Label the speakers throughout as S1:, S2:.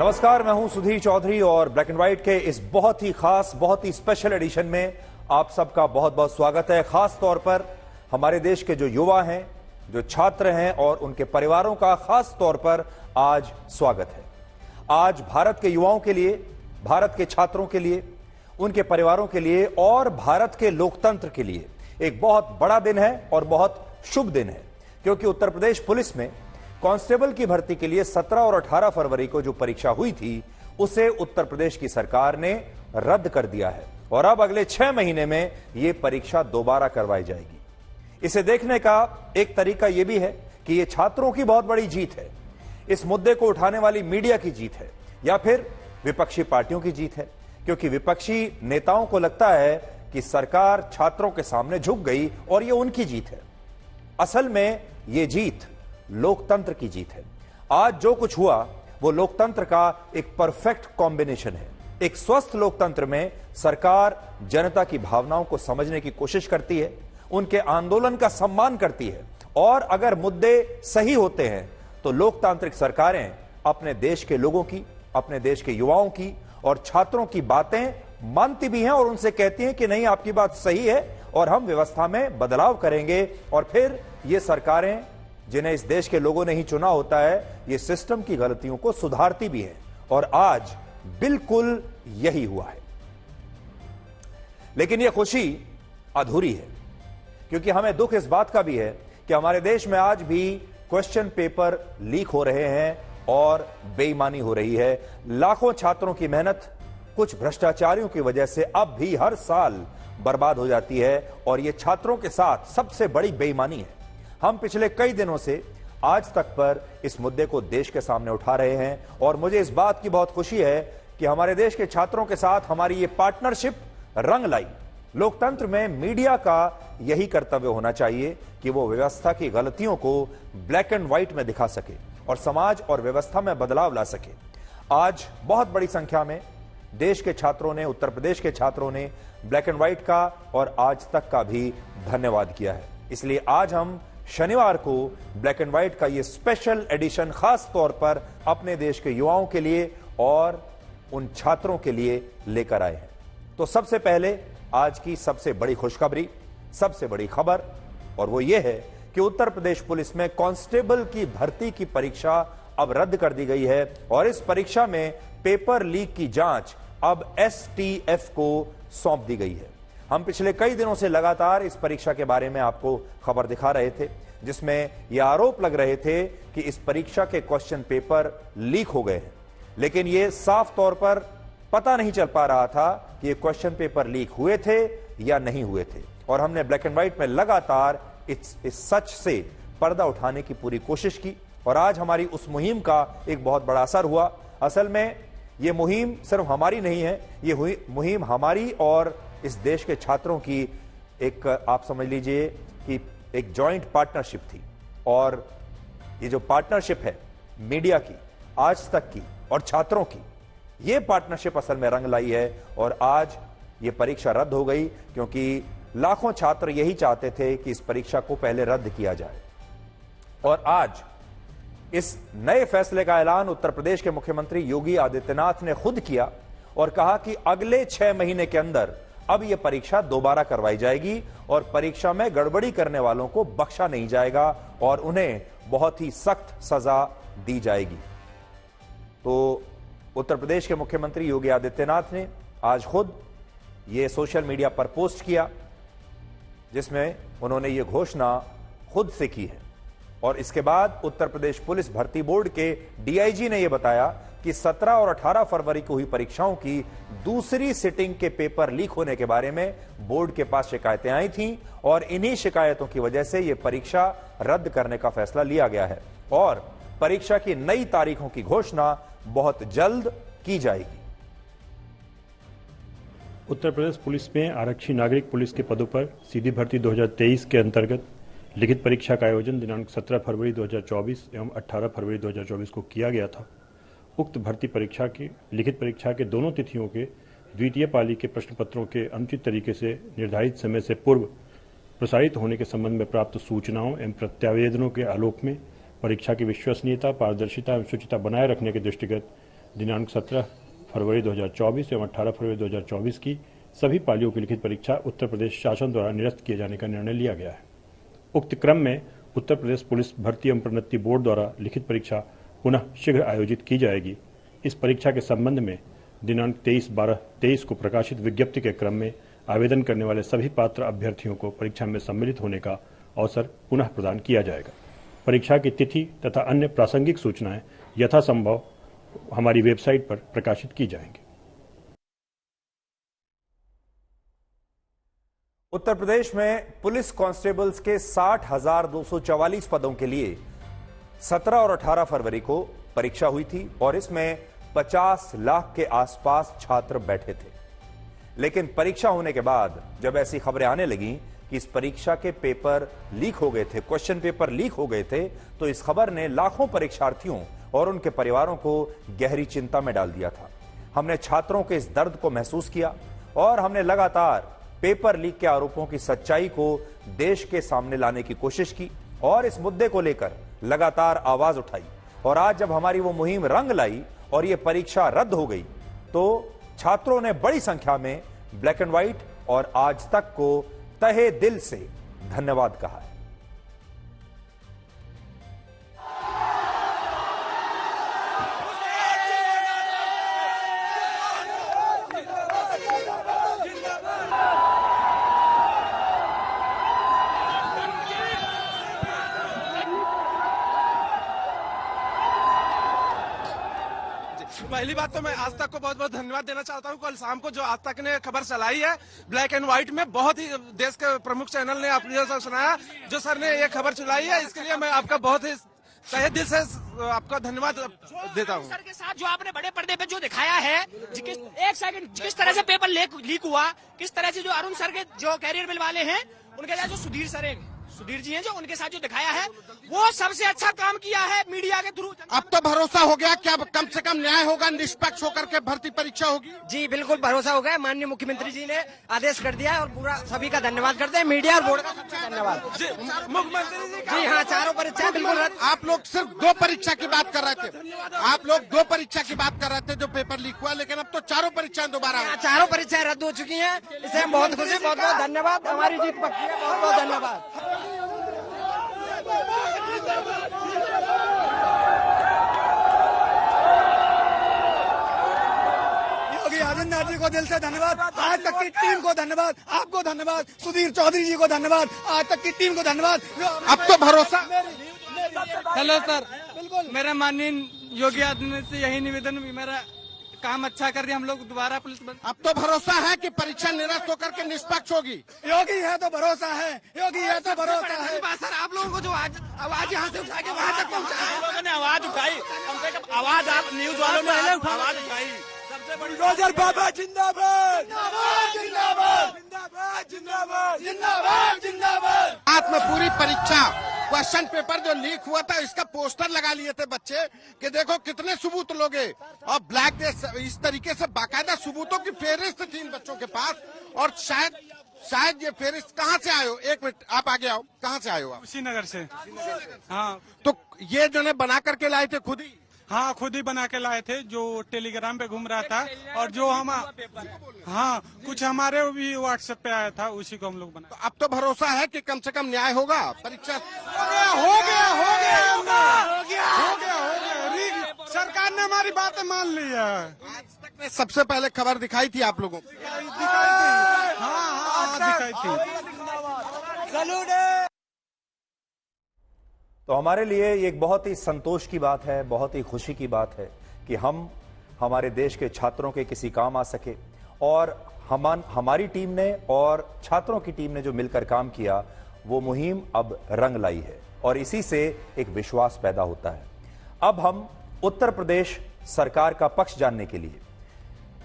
S1: नमस्कार, मैं हूं सुधीर चौधरी और ब्लैक एंड व्हाइट के इस बहुत ही खास, बहुत ही स्पेशल एडिशन में आप सबका बहुत बहुत स्वागत है। खास तौर पर हमारे देश के जो युवा हैं, जो छात्र हैं और उनके परिवारों का खास तौर पर आज स्वागत है। आज भारत के युवाओं के लिए, भारत के छात्रों के लिए, उनके परिवारों के लिए और भारत के लोकतंत्र के लिए एक बहुत बड़ा दिन है और बहुत शुभ दिन है, क्योंकि उत्तर प्रदेश पुलिस में कांस्टेबल की भर्ती के लिए 17 और 18 फरवरी को जो परीक्षा हुई थी, उसे उत्तर प्रदेश की सरकार ने रद्द कर दिया है और अब अगले 6 महीने में यह परीक्षा दोबारा करवाई जाएगी। इसे देखने का एक तरीका यह भी है कि यह छात्रों की बहुत बड़ी जीत है, इस मुद्दे को उठाने वाली मीडिया की जीत है या फिर विपक्षी पार्टियों की जीत है, क्योंकि विपक्षी नेताओं को लगता है कि सरकार छात्रों के सामने झुक गई और यह उनकी जीत है। असल में यह जीत लोकतंत्र की जीत है। आज जो कुछ हुआ वो लोकतंत्र का एक परफेक्ट कॉम्बिनेशन है। एक स्वस्थ लोकतंत्र में सरकार जनता की भावनाओं को समझने की कोशिश करती है, उनके आंदोलन का सम्मान करती है और अगर मुद्दे सही होते हैं तो लोकतांत्रिक सरकारें अपने देश के लोगों की, अपने देश के युवाओं की और छात्रों की बातें मानती भी हैं और उनसे कहती हैं कि नहीं, आपकी बात सही है और हम व्यवस्था में बदलाव करेंगे। और फिर ये सरकारें, जिन्हें इस देश के लोगों ने ही चुना होता है, ये सिस्टम की गलतियों को सुधारती भी है और आज बिल्कुल यही हुआ है। लेकिन यह खुशी अधूरी है, क्योंकि हमें दुख इस बात का भी है कि हमारे देश में आज भी क्वेश्चन पेपर लीक हो रहे हैं और बेईमानी हो रही है। लाखों छात्रों की मेहनत कुछ भ्रष्टाचारियों की वजह से अब भी हर साल बर्बाद हो जाती है और यह छात्रों के साथ सबसे बड़ी बेईमानी है। हम पिछले कई दिनों से आज तक पर इस मुद्दे को देश के सामने उठा रहे हैं और मुझे इस बात की बहुत खुशी है कि हमारे देश के छात्रों के साथ हमारी ये पार्टनरशिप रंग लाई। लोकतंत्र में मीडिया का यही कर्तव्य होना चाहिए कि वो व्यवस्था की गलतियों को ब्लैक एंड व्हाइट में दिखा सके और समाज और व्यवस्था में बदलाव ला सके। आज बहुत बड़ी संख्या में देश के छात्रों ने, उत्तर प्रदेश के छात्रों ने ब्लैक एंड व्हाइट का और आज तक का भी धन्यवाद किया है। इसलिए आज हम शनिवार को ब्लैक एंड व्हाइट का ये स्पेशल एडिशन खास तौर पर अपने देश के युवाओं के लिए और उन छात्रों के लिए लेकर आए हैं। तो सबसे पहले आज की सबसे बड़ी खुशखबरी, सबसे बड़ी खबर, और वो ये है कि उत्तर प्रदेश पुलिस में कांस्टेबल की भर्ती की परीक्षा अब रद्द कर दी गई है और इस परीक्षा में पेपर लीक की जांच अब STF को सौंप दी गई है। हम पिछले कई दिनों से लगातार इस परीक्षा के बारे में आपको खबर दिखा रहे थे, जिसमें यह आरोप लग रहे थे कि इस परीक्षा के क्वेश्चन पेपर लीक हो गए हैं, लेकिन यह साफ तौर पर पता नहीं चल पा रहा था कि ये क्वेश्चन पेपर लीक हुए थे या नहीं हुए थे। और हमने ब्लैक एंड व्हाइट में लगातार इस सच से पर्दा उठाने की पूरी कोशिश की और आज हमारी उस मुहिम का एक बहुत बड़ा असर हुआ। असल में यह मुहिम सिर्फ हमारी नहीं है, ये मुहिम हमारी और इस देश के छात्रों की एक, आप समझ लीजिए कि एक जॉइंट पार्टनरशिप थी। और ये जो पार्टनरशिप है मीडिया की, आज तक की और छात्रों की, ये पार्टनरशिप असल में रंग लाई है और आज ये परीक्षा रद्द हो गई, क्योंकि लाखों छात्र यही चाहते थे कि इस परीक्षा को पहले रद्द किया जाए। और आज इस नए फैसले का ऐलान उत्तर प्रदेश के मुख्यमंत्री योगी आदित्यनाथ ने खुद किया और कहा कि अगले 6 महीने के अंदर अब यह परीक्षा दोबारा करवाई जाएगी और परीक्षा में गड़बड़ी करने वालों को बख्शा नहीं जाएगा और उन्हें बहुत ही सख्त सजा दी जाएगी। तो उत्तर प्रदेश के मुख्यमंत्री योगी आदित्यनाथ ने आज खुद ये सोशल मीडिया पर पोस्ट किया, जिसमें उन्होंने ये घोषणा खुद से की है। और इसके बाद उत्तर प्रदेश पुलिस भर्ती बोर्ड के DIG ने यह बताया कि 17 और 18 फरवरी को हुई परीक्षाओं की दूसरी सिटिंग के पेपर लीक होने के बारे में बोर्ड के पास शिकायतें आई थीं और इन्हीं शिकायतों की वजह से यह परीक्षा रद्द करने का फैसला लिया गया है और परीक्षा की नई तारीखों की घोषणा बहुत जल्द की जाएगी।
S2: उत्तर प्रदेश पुलिस में आरक्षी नागरिक पुलिस के पदों पर सीधी भर्ती 2023 के अंतर्गत लिखित परीक्षा का आयोजन दिनांक 17 फरवरी 2024 एवं 18 फरवरी 2024 को किया गया था। उक्त भर्ती परीक्षा की लिखित परीक्षा के दोनों तिथियों के द्वितीय पाली के प्रश्न पत्रों के अनुचित तरीके से निर्धारित समय से पूर्व प्रसारित होने के संबंध में प्राप्त सूचनाओं एवं प्रत्यावेदनों के आलोक में परीक्षा की विश्वसनीयता, पारदर्शिता एवं शुचिता बनाए रखने के दृष्टिगत दिनांक 17 फरवरी 2024 एवं 18 फरवरी 2024 की सभी पालियों की लिखित परीक्षा उत्तर प्रदेश शासन द्वारा निरस्त किए जाने का निर्णय लिया गया है। उक्त क्रम में उत्तर प्रदेश पुलिस भर्ती एवं प्रोन्नति बोर्ड द्वारा लिखित परीक्षा पुनः शीघ्र आयोजित की जाएगी। इस परीक्षा के संबंध में दिनांक 23/12/23 को प्रकाशित विज्ञप्ति के क्रम में आवेदन करने वाले सभी पात्र अभ्यर्थियों को परीक्षा में सम्मिलित होने का अवसर पुनः प्रदान किया जाएगा। परीक्षा की तिथि तथा अन्य प्रासंगिक सूचनाएं यथासंभव हमारी वेबसाइट पर प्रकाशित की जाएंगी।
S1: उत्तर प्रदेश में पुलिस कांस्टेबल्स के 60,244 पदों के लिए 17 और 18 फरवरी को परीक्षा हुई थी और इसमें 50 लाख के आसपास छात्र बैठे थे। लेकिन परीक्षा होने के बाद जब ऐसी खबरें आने लगी कि इस परीक्षा के पेपर लीक हो गए थे, क्वेश्चन पेपर लीक हो गए थे, तो इस खबर ने लाखों परीक्षार्थियों और उनके परिवारों को गहरी चिंता में डाल दिया था। हमने छात्रों के इस दर्द को महसूस किया और हमने लगातार पेपर लीक के आरोपों की सच्चाई को देश के सामने लाने की कोशिश की और इस मुद्दे को लेकर लगातार आवाज उठाई। और आज जब हमारी वो मुहिम रंग लाई और ये परीक्षा रद्द हो गई तो छात्रों ने बड़ी संख्या में ब्लैक एंड व्हाइट और आज तक को तहे दिल से धन्यवाद कहा है।
S3: पहली बात तो मैं आज तक को बहुत बहुत धन्यवाद देना चाहता हूं। कल शाम को जो आज तक ने खबर चलाई है ब्लैक एंड व्हाइट में, बहुत ही देश के प्रमुख चैनल ने अपने सुनाया, जो सर ने ये खबर चलाई है, इसके लिए मैं आपका बहुत ही तहे दिल से आपका धन्यवाद देता हूं।
S4: सर के साथ जो आपने बड़े पर्दे पे जो दिखाया है, एक सेकंड, किस तरह से पेपर लीक हुआ, किस तरह से जो अरुण सर के जो कैरियर बिल वाले हैं उनके साथ जो सुधीर जी हैं जो उनके साथ जो दिखाया है वो सबसे अच्छा काम किया है मीडिया के थ्रू।
S3: अब तो भरोसा हो गया कि अब कम से कम न्याय होगा, निष्पक्ष होकर के भर्ती परीक्षा होगी।
S4: जी बिल्कुल भरोसा हो गया। माननीय मुख्यमंत्री जी ने आदेश कर दिया है और पूरा सभी का धन्यवाद करते हैं, मीडिया और बोर्ड का सबसे धन्यवाद।
S3: मुख्यमंत्री
S4: जी हाँ, चारों परीक्षा बिल्कुल।
S3: आप लोग सिर्फ 2 परीक्षा की बात कर रहे थे, आप लोग 2 परीक्षा की बात कर रहे थे जो पेपर लीक हुआ, लेकिन अब तो 4 परीक्षाएं दोबारा,
S4: चारों परीक्षाएं रद्द हो चुकी है। इसे हम बहुत खुशी, बहुत बहुत धन्यवाद। हमारी जीत पक्की है, बहुत बहुत धन्यवाद।
S5: योगी आदित्यनाथ जी को दिल से धन्यवाद, आज तक की टीम को धन्यवाद, आपको धन्यवाद, सुधीर चौधरी जी को धन्यवाद, आज तक की टीम को धन्यवाद।
S3: अब तो भरोसा।
S6: हेलो सर, मेरा माननीय योगी आदित्यनाथ से यही निवेदन, मेरा काम अच्छा कर दिया, हम लोग दोबारा पुलिस
S3: अब तो भरोसा है कि परीक्षा निरस्त होकर के निष्पक्ष होगी।
S5: योगी है तो भरोसा है, योगी है तो भरोसा है।
S4: सर आप लोगों को जो आज आवाज यहाँ से उठा के वहाँ तक पहुँचा, हम लोगों ने आवाज उठाई, कम से कम आवाज आप न्यूज वालों ने आवाज उठाई। सबसे बड़ी
S5: रोजर बाबा जिंदाबाद, जिंदाबाद, जिंदाबाद, जिंदाबाद, जिंदाबाद, जिंदाबाद।
S3: रात में पूरी परीक्षा क्वेश्चन पेपर जो लीक हुआ था इसका पोस्टर लगा लिए थे बच्चे कि देखो कितने सबूत लोगे, और ब्लैक डे इस तरीके से बाकायदा सबूतों की फेहरिस्त थी इन बच्चों के पास। और शायद ये फेहरिस्त कहाँ से आए हो? एक मिनट आप आगे आओ, कहाँ से आए हो आप?
S6: कुशीनगर से। हाँ,
S3: तो ये जो ने बना करके लाए थे खुद ही?
S6: हाँ खुद ही बना के लाए थे, जो टेलीग्राम पे घूम रहा था, और जो हम हाँ कुछ हमारे भी व्हाट्सएप पे आया था, उसी को हम लोग बना।
S3: तो अब तो भरोसा है कि कम से कम न्याय होगा, परीक्षा
S6: हो गया। सरकार ने हमारी बातें मान ली है।
S3: आज तक ने सबसे पहले खबर दिखाई थी आप लोगों को?
S6: हाँ दिखाई थी।
S1: तो हमारे लिए ये एक बहुत ही संतोष की बात है, बहुत ही खुशी की बात है कि हम हमारे देश के छात्रों के किसी काम आ सके, और हमारी टीम ने और छात्रों की टीम ने जो मिलकर काम किया वो मुहिम अब रंग लाई है और इसी से एक विश्वास पैदा होता है। अब हम उत्तर प्रदेश सरकार का पक्ष जानने के लिए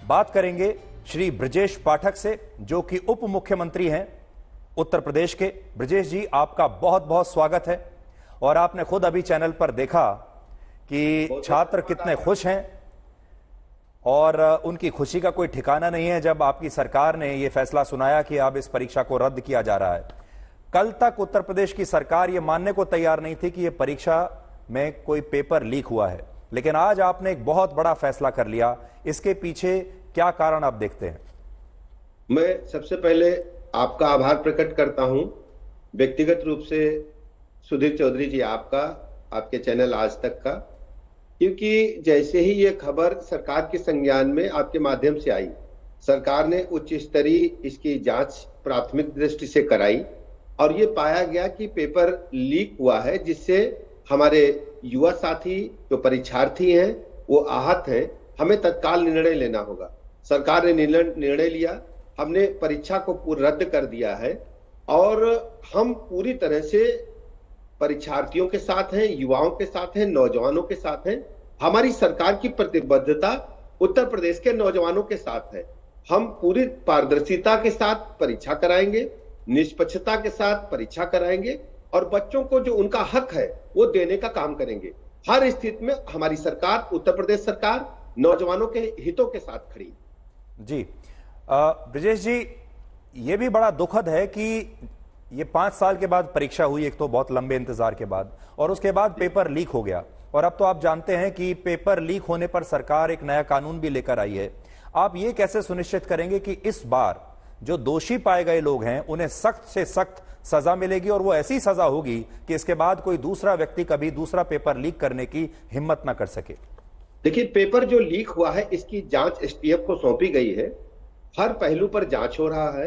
S1: बात करेंगे श्री ब्रजेश पाठक से, जो कि उप मुख्यमंत्री हैं उत्तर प्रदेश के। ब्रजेश जी, आपका बहुत बहुत स्वागत है। और आपने खुद अभी चैनल पर देखा कि छात्र कितने खुश हैं और उनकी खुशी का कोई ठिकाना नहीं है जब आपकी सरकार ने यह फैसला सुनाया कि अब इस परीक्षा को रद्द किया जा रहा है। कल तक उत्तर प्रदेश की सरकार यह मानने को तैयार नहीं थी कि यह परीक्षा में कोई पेपर लीक हुआ है। लेकिन आज आपने एक बहुत बड़ा फैसला कर लिया, इसके पीछे क्या कारण आप देखते हैं?
S7: मैं सबसे पहले आपका आभार प्रकट करता हूं, व्यक्तिगत रूप से सुधीर चौधरी जी आपका, आपके चैनल आज तक का, क्योंकि जैसे ही ये खबर सरकार के संज्ञान में आपके माध्यम से आई, सरकार ने उच्च स्तरीय इसकी जांच प्राथमिक दृष्टि से कराई और ये पाया गया कि पेपर लीक हुआ है, जिससे हमारे युवा साथी जो परीक्षार्थी हैं वो आहत हैं। हमें तत्काल निर्णय लेना होगा। सरकार ने निर्णय लिया, हमने परीक्षा को रद्द कर दिया है और हम पूरी तरह से परीक्षार्थियों के साथ हैं, युवाओं के साथ हैं, नौजवानों के साथ हैं। हमारी सरकार की प्रतिबद्धता उत्तर प्रदेश के नौजवानों के साथ है। हम पूरी पारदर्शिता के साथ परीक्षा कराएंगे, निष्पक्षता के साथ परीक्षा कराएंगे और बच्चों को जो उनका हक है वो देने का काम करेंगे। हर स्थिति में हमारी सरकार, उत्तर प्रदेश सरकार, नौजवानों के हितों के साथ खड़ी।
S1: जी ब्रिजेश जी, ये भी बड़ा दुखद है कि ये 5 साल के बाद परीक्षा हुई, एक तो बहुत लंबे इंतजार के बाद, और उसके बाद पेपर लीक हो गया। और अब तो आप जानते हैं कि पेपर लीक होने पर सरकार एक नया कानून भी लेकर आई है। आप ये कैसे सुनिश्चित करेंगे कि इस बार जो दोषी पाए गए लोग हैं उन्हें सख्त से सख्त सजा मिलेगी और वो ऐसी सजा होगी कि इसके बाद कोई दूसरा व्यक्ति कभी दूसरा पेपर लीक करने की हिम्मत ना कर सके?
S7: देखिए, पेपर जो लीक हुआ है इसकी जांच एसटीएफ को सौंपी गई है। हर पहलू पर जांच हो रहा है।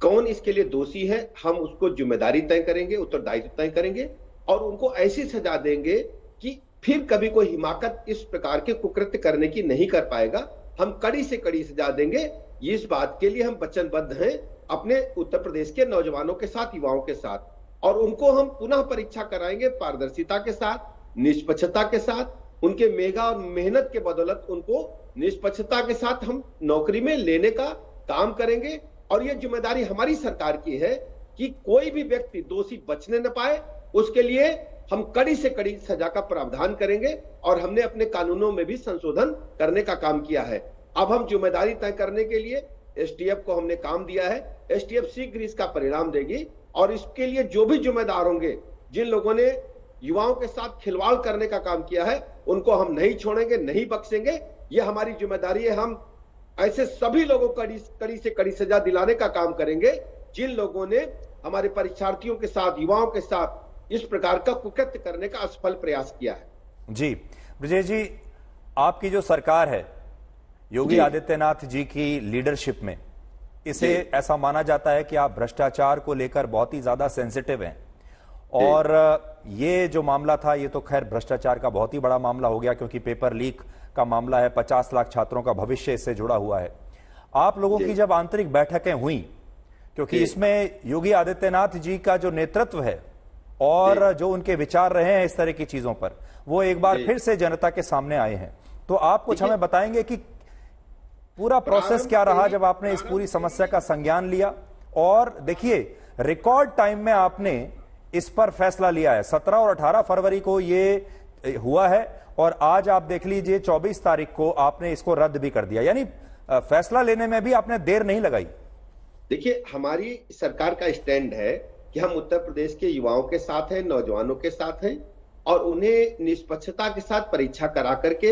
S7: कौन इसके लिए दोषी है, हम उसको जिम्मेदारी तय करेंगे, उत्तरदायित्व तय करेंगे और उनको ऐसी सजा देंगे कि फिर कभी कोई हिमाकत इस प्रकार के कुकृत्य करने की नहीं कर पाएगा। हम कड़ी से कड़ी सजा देंगे। इस बात के लिए हम वचनबद्ध हैं अपने उत्तर प्रदेश के नौजवानों के साथ, युवाओं के साथ, और उनको हम पुनः परीक्षा कराएंगे पारदर्शिता के साथ, निष्पक्षता के साथ। उनके मेगा और मेहनत के बदौलत उनको निष्पक्षता के साथ हम नौकरी में लेने का काम करेंगे। और यह जिम्मेदारी हमारी सरकार की है कि कोई भी व्यक्ति दोषी बचने न पाए, उसके लिए हम कड़ी से कड़ी सजा का प्रावधान करेंगे और हमने अपने कानूनों में भी संशोधन करने का काम किया है। अब हम जिम्मेदारी तय करने के लिए एसटीएफ को हमने काम दिया है। एसटीएफ शीघ्र इसका परिणाम देगी और इसके लिए जो भी जिम्मेदार होंगे, जिन लोगों ने युवाओं के साथ खिलवाड़ करने का काम किया है, उनको हम नहीं छोड़ेंगे, नहीं बख्शेंगे। ये हमारी जिम्मेदारी है। हम ऐसे सभी लोगों को कड़ी से कड़ी सजा दिलाने का काम करेंगे जिन लोगों ने हमारे परीक्षार्थियों के साथ, युवाओं के साथ इस प्रकार का कुकृत्य करने का असफल प्रयास किया है।
S1: जी ब्रिजेश जी, आपकी जो सरकार है योगी आदित्यनाथ जी की लीडरशिप में, इसे ऐसा माना जाता है कि आप भ्रष्टाचार को लेकर बहुत ही ज्यादा सेंसिटिव हैं। और ये जो मामला था, ये तो खैर भ्रष्टाचार का बहुत ही बड़ा मामला हो गया क्योंकि पेपर लीक का मामला है, 50 लाख छात्रों का भविष्य इससे जुड़ा हुआ है। आप लोगों की जब आंतरिक बैठकें हुई, क्योंकि इसमें योगी आदित्यनाथ जी का जो नेतृत्व है और जो उनके विचार रहे हैं इस तरह की चीजों पर, वो एक बार फिर से जनता के सामने आए हैं। तो आप कुछ हमें बताएंगे कि पूरा प्रोसेस क्या रहा जब आपने इस पूरी समस्या का संज्ञान लिया? और देखिए, रिकॉर्ड टाइम में आपने इस पर फैसला लिया है। 17 और 18 फरवरी को ये हुआ है और आज आप देख लीजिए 24 तारीख को आपने इसको रद्द भी कर दिया, यानी फैसला लेने में भी आपने देर नहीं लगाई।
S7: देखिए, हमारी सरकार का स्टैंड है कि हम उत्तर प्रदेश के युवाओं के साथ हैं, नौजवानों के साथ हैं और उन्हें निष्पक्षता के साथ परीक्षा करा करके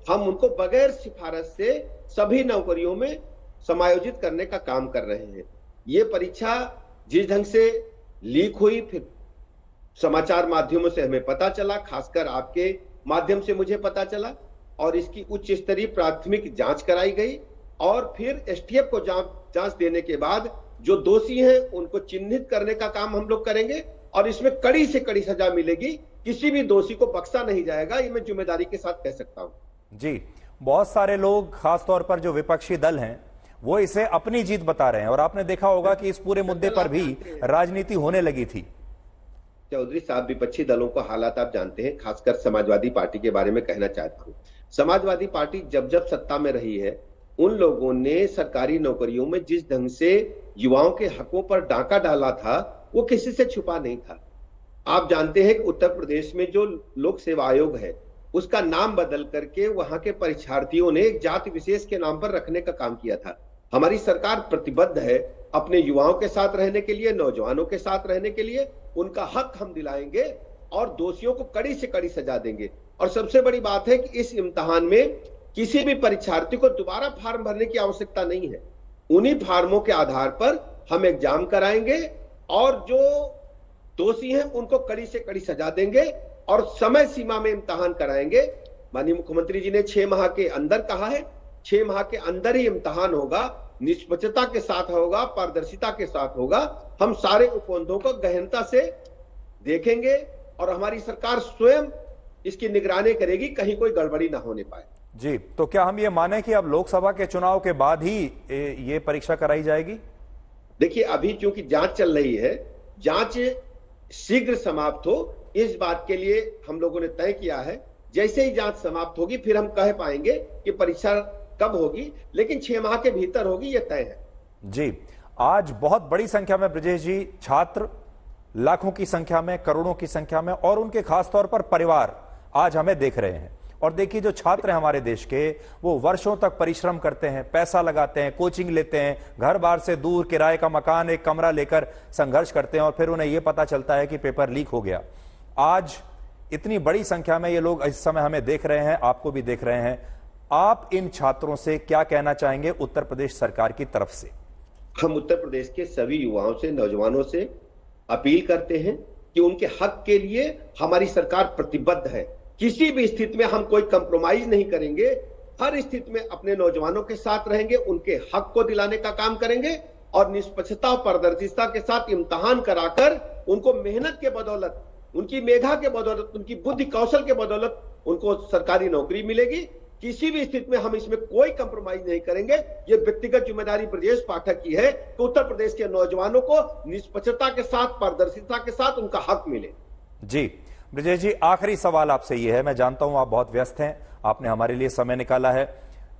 S7: हम उनको बगैर सिफारिश से सभी नौकरियों में समायोजित करने का काम कर रहे हैं। ये परीक्षा जिस ढंग से लीक हुई, फिर समाचार माध्यमों से हमें पता चला, खासकर आपके माध्यम से मुझे पता चला, और इसकी उच्च स्तरीय प्राथमिक जांच कराई गई और फिर एसटीएफ को जांच देने के बाद जो दोषी हैं उनको चिन्हित करने का काम हम लोग करेंगे और इसमें कड़ी से कड़ी सजा मिलेगी। किसी भी दोषी को बख्शा नहीं जाएगा, ये मैं जिम्मेदारी के साथ कह सकता हूं।
S1: जी, बहुत सारे लोग, खासतौर पर जो विपक्षी दल हैं, वो इसे अपनी जीत बता रहे हैं और आपने देखा होगा कि इस पूरे मुद्दे पर भी राजनीति होने लगी थी।
S7: चौधरी साहब, विपक्षी दलों का हालात आप जानते हैं, खासकर समाजवादी पार्टी के बारे में कहना चाहता हूं। समाजवादी पार्टी जब जब सत्ता में रही है, उन लोगों ने सरकारी नौकरियों में जिस ढंग से युवाओं के हकों पर डाका डाला था, वो किसी से छुपा नहीं था। आप जानते हैं कि उत्तर प्रदेश में जो लोक सेवा आयोग है, उसका नाम बदल करके वहां के परीक्षार्थियों ने एक जाति विशेष के नाम पर रखने का काम किया था। हमारी सरकार प्रतिबद्ध है अपने युवाओं के साथ रहने के लिए, नौजवानों के साथ रहने के लिए। उनका हक हम दिलाएंगे और दोषियों को कड़ी से कड़ी सजा देंगे और सबसे बड़ी बात है कि इस इम्तिहान में किसी भी परीक्षार्थी को दोबारा फॉर्म भरने की आवश्यकता नहीं है। उन्हीं फॉर्मों के आधार पर हम एग्जाम कराएंगे और जो दोषी हैं उनको कड़ी से कड़ी सजा देंगे और समय सीमा में इम्तिहान कराएंगे। माननीय मुख्यमंत्री जी ने 6 माह के अंदर कहा है, 6 माह के अंदर ही इम्तिहान होगा, निष्पक्षता के साथ होगा, पारदर्शिता के साथ होगा। हम सारे उपबंधों को गहनता से देखेंगे और हमारी सरकार स्वयं इसकी निगरानी करेगी, कहीं कोई गड़बड़ी ना होने पाए।
S1: जी, तो क्या हम ये माने कि अब लोकसभा के चुनाव के बाद ही ये परीक्षा कराई जाएगी?
S7: देखिए, अभी चूंकि जांच चल रही है, जांच शीघ्र समाप्त हो इस बात के लिए हम लोगों ने तय किया है। जैसे ही जांच समाप्त होगी फिर हम कह पाएंगे कि परीक्षा कब होगी, लेकिन 6 माह के भीतर होगी, यह तय है।
S1: जी, आज बहुत बड़ी संख्या में ब्रजेश जी छात्र, लाखों की संख्या में, करोड़ों की संख्या में, और उनके खासतौर पर परिवार आज हमें देख रहे हैं। और देखिए, जो छात्र हैं हमारे देश के, वो वर्षों तक परिश्रम करते हैं, पैसा लगाते हैं, कोचिंग लेते हैं, घर बार से दूर किराए का मकान, एक कमरा लेकर संघर्ष करते हैं, और फिर उन्हें यह पता चलता है कि पेपर लीक हो गया। आज इतनी बड़ी संख्या में ये लोग इस समय हमें देख रहे हैं, आपको भी देख रहे हैं। आप इन छात्रों से क्या कहना चाहेंगे उत्तर प्रदेश सरकार की तरफ से?
S7: हम उत्तर प्रदेश के सभी युवाओं से, नौजवानों से अपील करते हैं कि उनके हक के लिए हमारी सरकार प्रतिबद्ध है। किसी भी स्थिति में हम कोई कंप्रोमाइज नहीं करेंगे, हर स्थिति में अपने नौजवानों के साथ रहेंगे, उनके हक को दिलाने का काम करेंगे और निष्पक्षता और पारदर्शिता के साथ इम्तिहान कराकर उनको मेहनत के बदौलत, उनकी मेधा के बदौलत, उनकी बुद्धि कौशल के बदौलत उनको सरकारी नौकरी मिलेगी। किसी भी स्थिति में हम इसमें कोई कंप्रोमाइज नहीं करेंगे। ये व्यक्तिगत जिम्मेदारी ब्रजेश पाठक की है कि उत्तर प्रदेश के नौजवानों को निष्पक्षता के साथ, पारदर्शिता के साथ उनका हक मिले।
S1: जी ब्रजेश जी, आखिरी सवाल आपसे ये है, मैं जानता हूं आप बहुत व्यस्त हैं, आपने हमारे लिए समय निकाला है।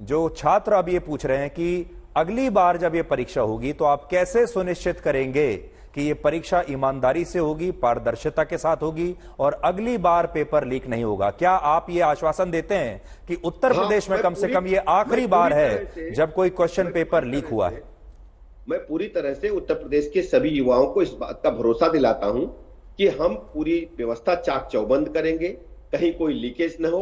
S1: जो छात्र अब ये पूछ रहे हैं कि अगली बार जब ये परीक्षा होगी तो आप कैसे सुनिश्चित करेंगे कि ये परीक्षा ईमानदारी से होगी, पारदर्शिता के साथ होगी और अगली बार पेपर लीक नहीं होगा? क्या आप ये आश्वासन देते हैं कि उत्तर प्रदेश में कम से कम ये आखिरी बार है जब कोई क्वेश्चन पेपर लीक हुआ है?
S7: मैं पूरी तरह से उत्तर प्रदेश के सभी युवाओं को इस बात का भरोसा दिलाता हूं कि हम पूरी व्यवस्था चाक चौबंद करेंगे, कहीं कोई लीकेज न हो,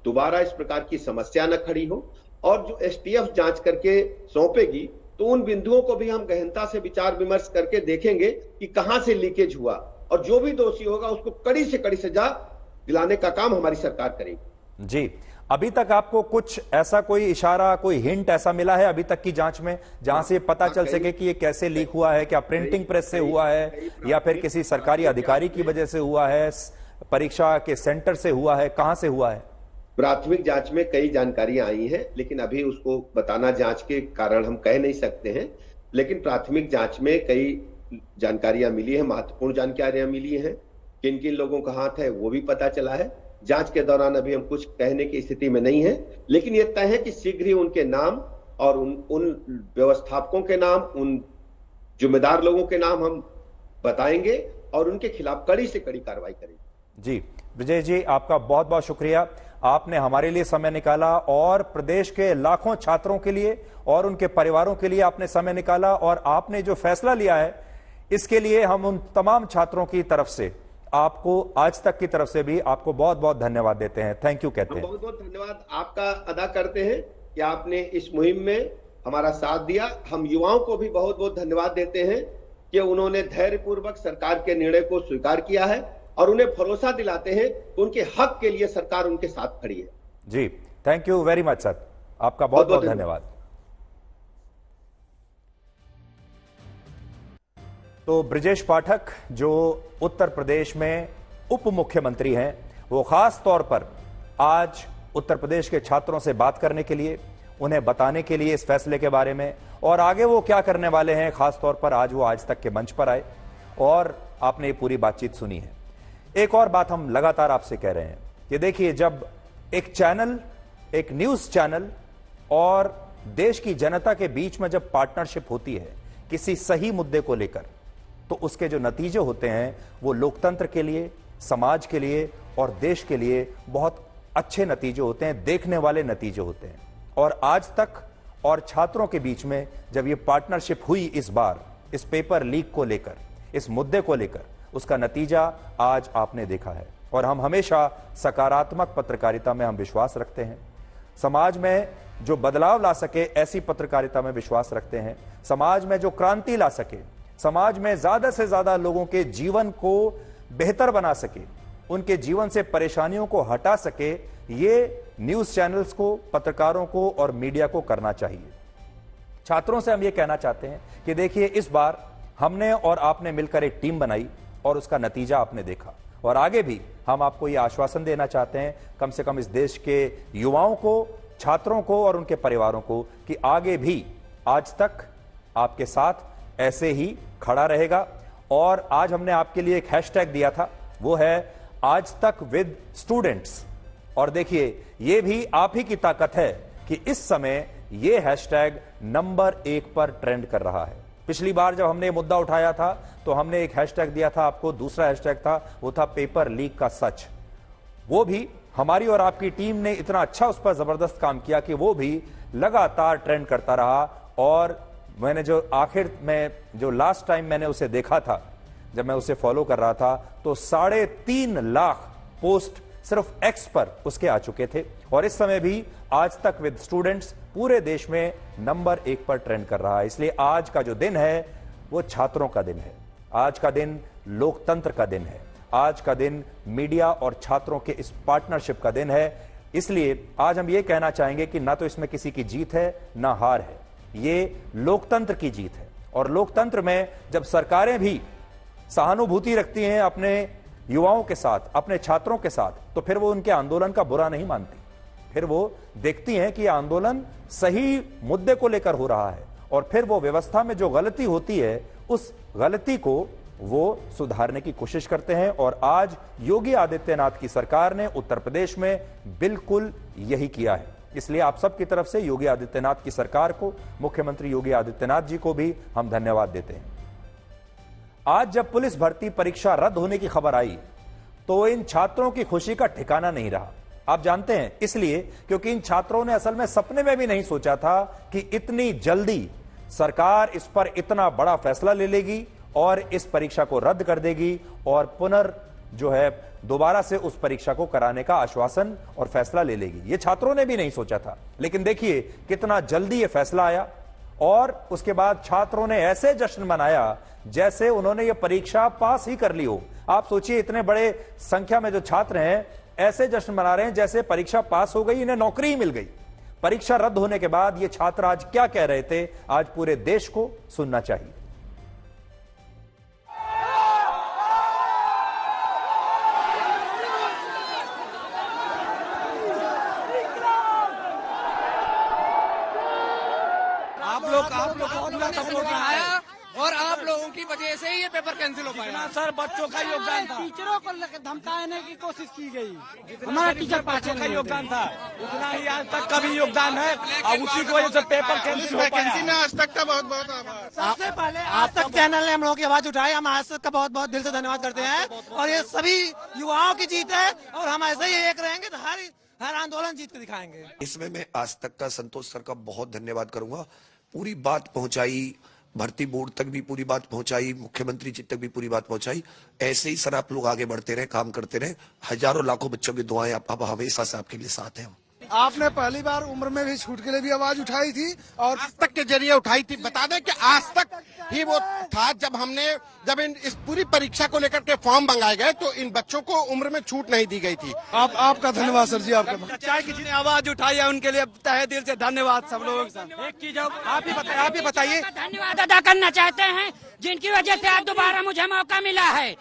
S7: दोबारा इस प्रकार की समस्या न खड़ी हो। और जो एसटीएफ जांच करके सौंपेगी तो उन बिंदुओं को भी हम गहनता से विचार विमर्श करके देखेंगे कि कहां से लीकेज हुआ, और जो भी दोषी होगा उसको कड़ी से कड़ी सजा दिलाने का काम हमारी सरकार करेगी।
S1: जी, अभी तक आपको कुछ ऐसा कोई इशारा, कोई हिंट ऐसा मिला है अभी तक की जांच में जहां से पता चल सके कि ये कैसे लीक हुआ है? क्या प्रिंटिंग प्रेस से हुआ है या फिर किसी सरकारी अधिकारी की वजह से हुआ है, परीक्षा के सेंटर से हुआ है, कहां से हुआ है?
S7: प्राथमिक जांच में कई जानकारियां आई हैं, लेकिन अभी उसको बताना जांच के कारण हम कह नहीं सकते हैं। लेकिन प्राथमिक जांच में कई जानकारियां मिली है, महत्वपूर्ण जानकारियां मिली हैं। किन किन लोगों का हाथ है वो भी पता चला है। जांच के दौरान अभी हम कुछ कहने की स्थिति में नहीं है, लेकिन यह तय है कि शीघ्र ही उनके नाम और उन व्यवस्थापकों के नाम, उन जिम्मेदार लोगों के नाम हम बताएंगे और उनके खिलाफ कड़ी से कड़ी कार्रवाई करेंगे।
S1: जी ब्रजेश जी, आपका बहुत बहुत शुक्रिया, आपने हमारे लिए समय निकाला और प्रदेश के लाखों छात्रों के लिए और उनके परिवारों के लिए आपने समय निकाला, और आपने जो फैसला लिया है इसके लिए हम उन तमाम छात्रों की तरफ से, आपको आज तक की तरफ से भी आपको बहुत बहुत धन्यवाद देते हैं। थैंक यू कहते हैं।
S7: बहुत बहुत धन्यवाद आपका अदा करते हैं कि आपने इस मुहिम में हमारा साथ दिया। हम युवाओं को भी बहुत बहुत धन्यवाद देते हैं कि उन्होंने धैर्यपूर्वक सरकार के निर्णय को स्वीकार किया है और उन्हें भरोसा दिलाते हैं कि उनके हक के लिए सरकार उनके साथ खड़ी है।
S1: जी, thank you very much sir, आपका बहुत बहुत धन्यवाद। तो ब्रजेश पाठक जो उत्तर प्रदेश में उप मुख्यमंत्री हैं, वो खास तौर पर आज उत्तर प्रदेश के छात्रों से बात करने के लिए, उन्हें बताने के लिए इस फैसले के बारे में और आगे वो क्या करने वाले हैं, खास तौर पर आज वो आज तक के मंच पर आए और आपने ये पूरी बातचीत सुनी है। एक और बात हम लगातार आपसे कह रहे हैं कि देखिए, जब एक चैनल, एक न्यूज चैनल और देश की जनता के बीच में जब पार्टनरशिप होती है किसी सही मुद्दे को लेकर, तो उसके जो नतीजे होते हैं वो लोकतंत्र के लिए, समाज के लिए और देश के लिए बहुत अच्छे नतीजे होते हैं, देखने वाले नतीजे होते हैं। और आज तक और छात्रों के बीच में जब ये पार्टनरशिप हुई इस बार, इस पेपर लीक को लेकर, इस मुद्दे को लेकर, उसका नतीजा आज आपने देखा है। और हम हमेशा सकारात्मक पत्रकारिता में हम विश्वास रखते हैं। समाज में जो बदलाव ला सके ऐसी पत्रकारिता में विश्वास रखते हैं। समाज में जो क्रांति ला सके, समाज में ज्यादा से ज्यादा लोगों के जीवन को बेहतर बना सके, उनके जीवन से परेशानियों को हटा सके, ये न्यूज चैनल्स को, पत्रकारों को और मीडिया को करना चाहिए। छात्रों से हम ये कहना चाहते हैं कि देखिए, इस बार हमने और आपने मिलकर एक टीम बनाई और उसका नतीजा आपने देखा, और आगे भी हम आपको ये आश्वासन देना चाहते हैं, कम से कम इस देश के युवाओं को, छात्रों को और उनके परिवारों को, कि आगे भी आज तक आपके साथ ऐसे ही खड़ा रहेगा। और आज हमने आपके लिए एक हैशटैग दिया था, वो है आज तक विद स्टूडेंट्स। और देखिए, ये भी आप ही की ताकत है कि इस समय ये हैशटैग नंबर 1 पर ट्रेंड कर रहा है। पिछली बार जब हमने मुद्दा उठाया था तो हमने एक हैशटैग दिया था आपको, दूसरा हैशटैग था, वो था पेपर लीक का सच। वो भी हमारी और आपकी टीम ने इतना अच्छा उस पर जबरदस्त काम किया कि वो भी लगातार ट्रेंड करता रहा। और मैंने जो आखिर में जो लास्ट टाइम मैंने उसे देखा था, जब मैं उसे फॉलो कर रहा था, तो 3.5 लाख पोस्ट सिर्फ एक्स पर उसके आ चुके थे। और इस समय भी आज तक विद स्टूडेंट्स पूरे देश में नंबर 1 पर ट्रेंड कर रहा है। इसलिए आज का जो दिन है वो छात्रों का दिन है, आज का दिन लोकतंत्र का दिन है, आज का दिन मीडिया और छात्रों के इस पार्टनरशिप का दिन है। इसलिए आज हम ये कहना चाहेंगे कि ना तो इसमें किसी की जीत है ना हार है, ये लोकतंत्र की जीत है। और लोकतंत्र में जब सरकारें भी सहानुभूति रखती हैं अपने युवाओं के साथ, अपने छात्रों के साथ, तो फिर वो उनके आंदोलन का बुरा नहीं मानती, फिर वो देखती हैं कि यह आंदोलन सही मुद्दे को लेकर हो रहा है, और फिर वो व्यवस्था में जो गलती होती है उस गलती को वो सुधारने की कोशिश करते हैं। और आज योगी आदित्यनाथ की सरकार ने उत्तर प्रदेश में बिल्कुल यही किया है। इसलिए आप सबकी तरफ से योगी आदित्यनाथ की सरकार को, मुख्यमंत्री योगी आदित्यनाथ जी को भी हम धन्यवाद देते हैं। आज जब पुलिस भर्ती परीक्षा रद्द होने की खबर आई तो इन छात्रों की खुशी का ठिकाना नहीं रहा। आप जानते हैं, इसलिए क्योंकि इन छात्रों ने असल में सपने में भी नहीं सोचा था कि इतनी जल्दी सरकार इस पर इतना बड़ा फैसला ले लेगी और इस परीक्षा को रद्द कर देगी और दोबारा से उस परीक्षा को कराने का आश्वासन और फैसला ले लेगी। ये छात्रों ने भी नहीं सोचा था। लेकिन देखिए कितना जल्दी ये फैसला आया, और उसके बाद छात्रों ने ऐसे जश्न मनाया जैसे उन्होंने ये परीक्षा पास ही कर ली हो। आप सोचिए, इतने बड़े संख्या में जो छात्र हैं ऐसे जश्न मना रहे हैं जैसे परीक्षा पास हो गई, इन्हें नौकरी ही मिल गई। परीक्षा रद्द होने के बाद ये छात्र आज क्या कह रहे थे, आज पूरे देश को सुनना चाहिए।
S5: आप लोग बहुत बड़ा सपोर्ट आया और आप लोगों की वजह से ये पेपर कैंसिल हो पाया। सर, बच्चों का योगदान था, टीचरों को धमकाने की कोशिश की गई, हमारा टीचर पाछे का योगदान था, उतना ही आज तक का भी योगदान है और उसी की वजह से पेपर कैंसिल हो पाया। आज तक का बहुत बहुत आभार। सबसे पहले आज तक चैनल ने हम लोगों की आवाज उठाई, हम आज तक का बहुत बहुत दिल से धन्यवाद करते हैं। और ये सभी युवाओं की जीत है और हम ऐसे ही एक रहेंगे तो हर आंदोलन जीत के दिखाएंगे।
S8: इसमें मैं आज तक का संतोष सर का बहुत धन्यवाद करूंगा। पूरी बात पहुंचाई, भर्ती बोर्ड तक भी पूरी बात पहुंचाई, मुख्यमंत्री जी तक भी पूरी बात पहुंचाई। ऐसे ही सर आप लोग आगे बढ़ते रहे, काम करते रहे। हजारों लाखों बच्चों की दुआएं आप हमेशा से आपके लिए साथ हैं।
S5: आपने पहली बार उम्र में भी छूट के लिए भी आवाज उठाई थी और
S3: आज तक के जरिए उठाई थी। बता दें कि आज तक ही वो था जब इस पूरी परीक्षा को लेकर के फॉर्म मंगाए गए तो इन बच्चों को उम्र में छूट नहीं दी गई थी।
S5: आपका धन्यवाद सर जी, आपका।
S9: चाहे किसी ने आवाज उठाई है उनके लिए तहे दिल से धन्यवाद सब लोगों के।
S5: एक चीज आप ही बताइए।
S10: धन्यवाद अदा करना चाहते हैं जिनकी वजह से आज दोबारा मुझे मौका मिला है।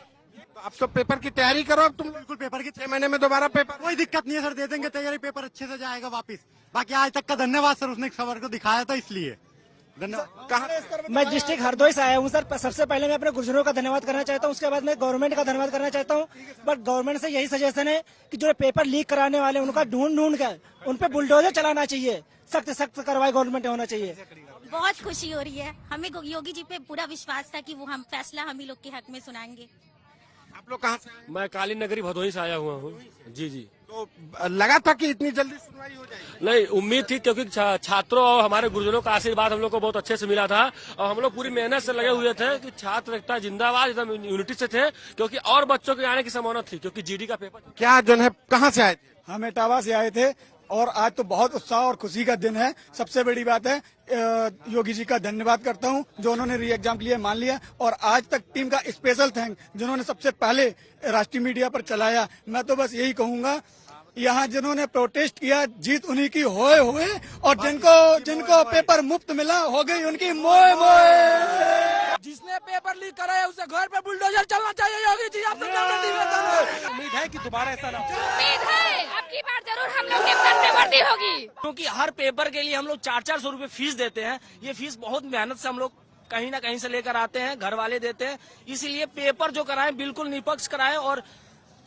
S3: अब तो पेपर की तैयारी करो, अब तुम
S5: बिल्कुल पेपर की
S3: 6 महीने में दोबारा पेपर।
S5: कोई दिक्कत नहीं है सर, दे देंगे तैयारी, पेपर अच्छे से जाएगा वापस। बाकी आज तक का धन्यवाद सर, उसने खबर को दिखाया था इसलिए धन्यवाद।
S11: मैं डिस्ट्रिक्ट हरदोई से आया हूँ सर। सबसे पहले मैं अपने गुरुजनों का धन्यवाद करना चाहता हूँ, उसके बाद मैं गवर्नमेंट का धन्यवाद करना चाहता हूँ। बट गवर्नमेंट से यही सजेशन है कि जो पेपर लीक कराने वाले उनका ढूंढ कर उन पे बुलडोजर चलाना चाहिए, सख्त कार्रवाई गवर्नमेंट होना चाहिए।
S12: बहुत खुशी हो रही है, हमें योगी जी पे पूरा विश्वास था कि वो हम फैसला हम ही लोग के हक में सुनाएंगे।
S3: आप लोग कहाँ से?
S9: मैं काली नगरी भदोही से आया हुआ हूँ। जी।
S3: तो लगा था कि इतनी जल्दी सुनवाई हो जाएगी?
S13: नहीं, उम्मीद थी क्योंकि छात्रों और हमारे गुरुजनों का आशीर्वाद हम लोग को बहुत अच्छे से मिला था और हम लोग पूरी मेहनत से लगे हुए थे कि छात्र एकता जिंदाबाद एकदम यूनिटी से थे, क्योंकि और बच्चों के आने की संभावना थी क्योंकि जीडी का पेपर।
S3: क्या जो है कहाँ से आए थे?
S5: हम इटावा से आए थे और आज तो बहुत उत्साह और खुशी का दिन है। सबसे बड़ी बात है योगी जी का धन्यवाद करता हूं जो उन्होंने री एग्जाम के लिए मान लिया, और आज तक टीम का स्पेशल थैंक जिन्होंने सबसे पहले राष्ट्रीय मीडिया पर चलाया। मैं तो बस यही कहूंगा, यहाँ जिन्होंने प्रोटेस्ट किया जीत उन्हीं की होए हुए, और जिनको पेपर मुफ्त मिला हो गई उनकी मोए मोए।
S9: जिसने पेपर लीक कराया उसे घर पे बुलडोजर चलना चाहिए। योगी जी आपसे निवेदन है।
S13: उम्मीद है कि दोबारा ऐसा ना हो।
S10: उम्मीद है अब की बार जरूर हम लोग की भर्ती होगी,
S4: क्योंकि हर पेपर के लिए हम लोग 400-400 रुपए फीस देते हैं। ये फीस बहुत मेहनत से हम लोग कहीं ना कहीं से लेकर आते हैं, घर वाले देते हैं। इसीलिए पेपर जो कराएं बिल्कुल निष्पक्ष कराएं और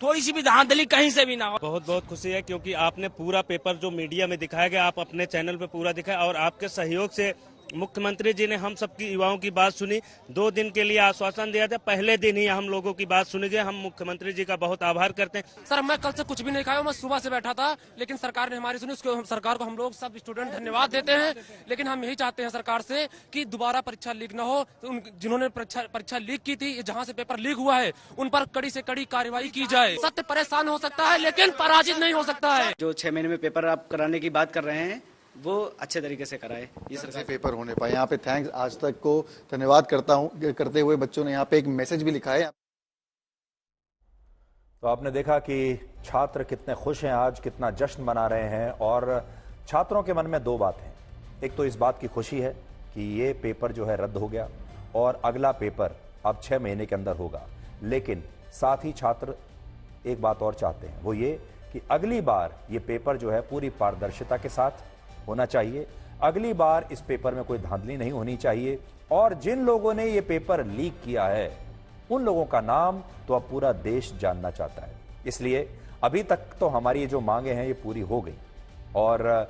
S4: थोड़ी सी भी धांधली कहीं से भी ना हो।
S14: बहुत बहुत खुशी है क्योंकि आपने पूरा पेपर जो मीडिया में दिखाया गया आप अपने चैनल पे पूरा दिखाया, और आपके सहयोग से मुख्यमंत्री जी ने हम सबकी युवाओं की बात सुनी। 2 दिन के लिए आश्वासन दिया था, पहले दिन ही हम लोगों की बात सुनी गई। हम मुख्यमंत्री जी का बहुत आभार करते हैं।
S13: सर मैं कल से कुछ भी नहीं खाया, मैं सुबह से बैठा था, लेकिन सरकार ने हमारी सुनी। उसको सरकार को हम लोग सब स्टूडेंट धन्यवाद देते हैं। लेकिन हम यही चाहते हैं सरकार से कि दोबारा परीक्षा लीक न हो। जिन्होंने परीक्षा लीक की थी, जहाँ से पेपर लीक हुआ है उन पर कड़ी से कड़ी कार्रवाई की जाए। सत्य परेशान हो सकता है लेकिन पराजित नहीं हो सकता है।
S15: जो 6 महीने में पेपर आप कराने की बात कर रहे हैं वो अच्छे तरीके से कराए, ये सरकार
S16: पेपर होने पाए। यहाँ पे थैंक्स आज तक को धन्यवाद करते हुए बच्चों ने यहाँ पे एक मैसेज भी लिखा है।
S1: तो आपने देखा कि छात्र कितने खुश हैं, आज कितना जश्न मना रहे हैं। और छात्रों के मन में 2 बात हैं। एक तो इस बात की खुशी है कि ये पेपर जो है रद्द हो गया और अगला पेपर अब 6 महीने के अंदर होगा। लेकिन साथ ही छात्र एक बात और चाहते हैं, वो ये कि अगली बार ये पेपर जो है पूरी पारदर्शिता के साथ होना चाहिए। अगली बार इस पेपर में कोई धांधली नहीं होनी चाहिए, और जिन लोगों ने ये पेपर लीक किया है उन लोगों का नाम तो अब पूरा देश जानना चाहता है। इसलिए अभी तक तो हमारी ये जो मांगे हैं ये पूरी हो गई, और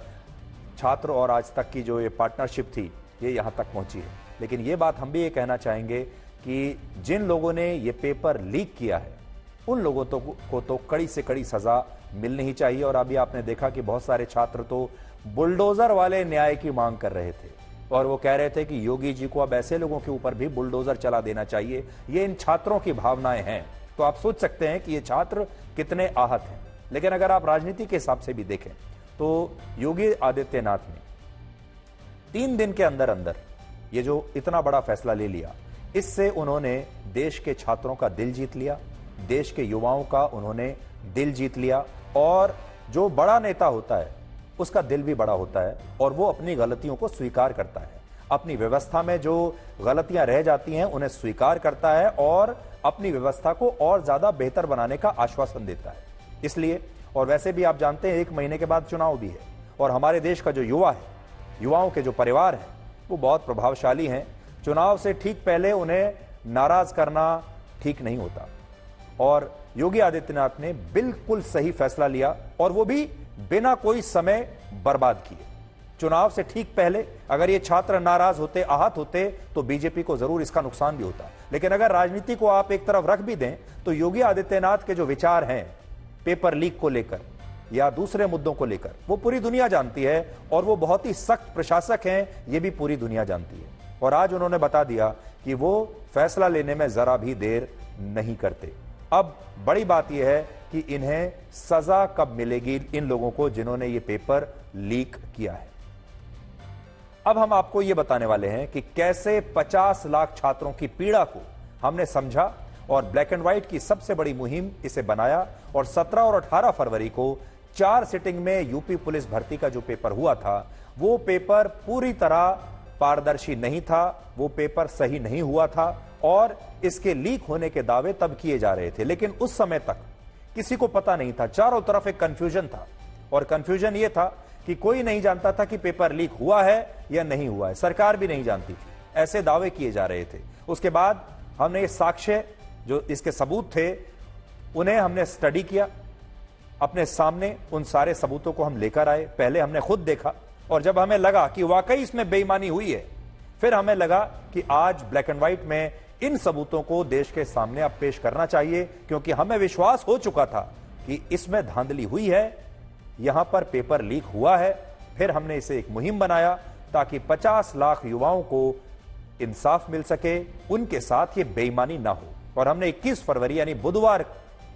S1: छात्र और आज तक की जो ये पार्टनरशिप थी ये यहां तक पहुंची है। लेकिन ये बात हम भी ये कहना चाहेंगे कि जिन लोगों ने ये पेपर लीक किया है उन लोगों को तो कड़ी से कड़ी सजा मिलनी ही चाहिए। और अभी आपने देखा कि बहुत सारे छात्र तो बुलडोजर वाले न्याय की मांग कर रहे थे, और वो कह रहे थे कि योगी जी को अब ऐसे लोगों के ऊपर भी बुलडोजर चला देना चाहिए। ये इन छात्रों की भावनाएं हैं। तो आप सोच सकते हैं कि ये छात्र कितने आहत हैं। लेकिन अगर आप राजनीति के हिसाब से भी देखें तो योगी आदित्यनाथ ने 3 दिन के अंदर अंदर ये जो इतना बड़ा फैसला ले लिया, इससे उन्होंने देश के छात्रों का दिल जीत लिया, देश के युवाओं का उन्होंने दिल जीत लिया। और जो बड़ा नेता होता है उसका दिल भी बड़ा होता है, और वो अपनी गलतियों को स्वीकार करता है। अपनी व्यवस्था में जो गलतियां रह जाती हैं उन्हें स्वीकार करता है और अपनी व्यवस्था को और ज्यादा बेहतर बनाने का आश्वासन देता है। इसलिए, और वैसे भी आप जानते हैं 1 महीने के बाद चुनाव भी है, और हमारे देश का जो युवा है, युवाओं के जो परिवार है वो बहुत प्रभावशाली हैं। चुनाव से ठीक पहले उन्हें नाराज करना ठीक नहीं होता, और योगी आदित्यनाथ ने बिल्कुल सही फैसला लिया, और वो भी बिना कोई समय बर्बाद किए। चुनाव से ठीक पहले अगर ये छात्र नाराज होते, आहत होते, तो बीजेपी को जरूर इसका नुकसान भी होता। लेकिन अगर राजनीति को आप एक तरफ रख भी दें तो योगी आदित्यनाथ के जो विचार हैं पेपर लीक को लेकर या दूसरे मुद्दों को लेकर, वो पूरी दुनिया जानती है, और वो बहुत ही सख्त प्रशासक हैं, ये भी पूरी दुनिया जानती है। और आज उन्होंने बता दिया कि वो फैसला लेने में जरा भी देर नहीं करते। अब बड़ी बात यह है कि इन्हें सजा कब मिलेगी, इन लोगों को जिन्होंने ये पेपर लीक किया है। अब हम आपको ये बताने वाले हैं कि कैसे 50 लाख छात्रों की पीड़ा को हमने समझा और ब्लैक एंड व्हाइट की सबसे बड़ी मुहिम इसे बनाया, और 17 और 18 फरवरी को 4 सिटिंग में यूपी पुलिस भर्ती का जो पेपर हुआ था वो पेपर पूरी तरह पारदर्शी नहीं था, वो पेपर सही नहीं हुआ था, और इसके लीक होने के दावे तब किए जा रहे थे। लेकिन उस समय तक किसी को पता नहीं था, चारों तरफ एक कंफ्यूजन था, और कंफ्यूजन ये था कि कोई नहीं जानता था कि पेपर लीक हुआ है या नहीं हुआ है, सरकार भी नहीं जानती थी, ऐसे दावे किए जा रहे थे। उसके बाद हमने ये साक्ष्य, जो इसके सबूत थे, उन्हें हमने स्टडी किया, अपने सामने उन सारे सबूतों को हम लेकर आए। पहले हमने खुद देखा, और जब हमें लगा कि वाकई इसमें बेईमानी हुई है, फिर हमें लगा कि आज ब्लैक एंड व्हाइट में इन सबूतों को देश के सामने अब पेश करना चाहिए, क्योंकि हमें विश्वास हो चुका था कि इसमें धांधली हुई है, यहां पर पेपर लीक हुआ है। फिर हमने इसे एक मुहिम बनाया ताकि 50 लाख युवाओं को इंसाफ मिल सके, उनके साथ ये बेईमानी ना हो। और हमने 21 फरवरी यानी बुधवार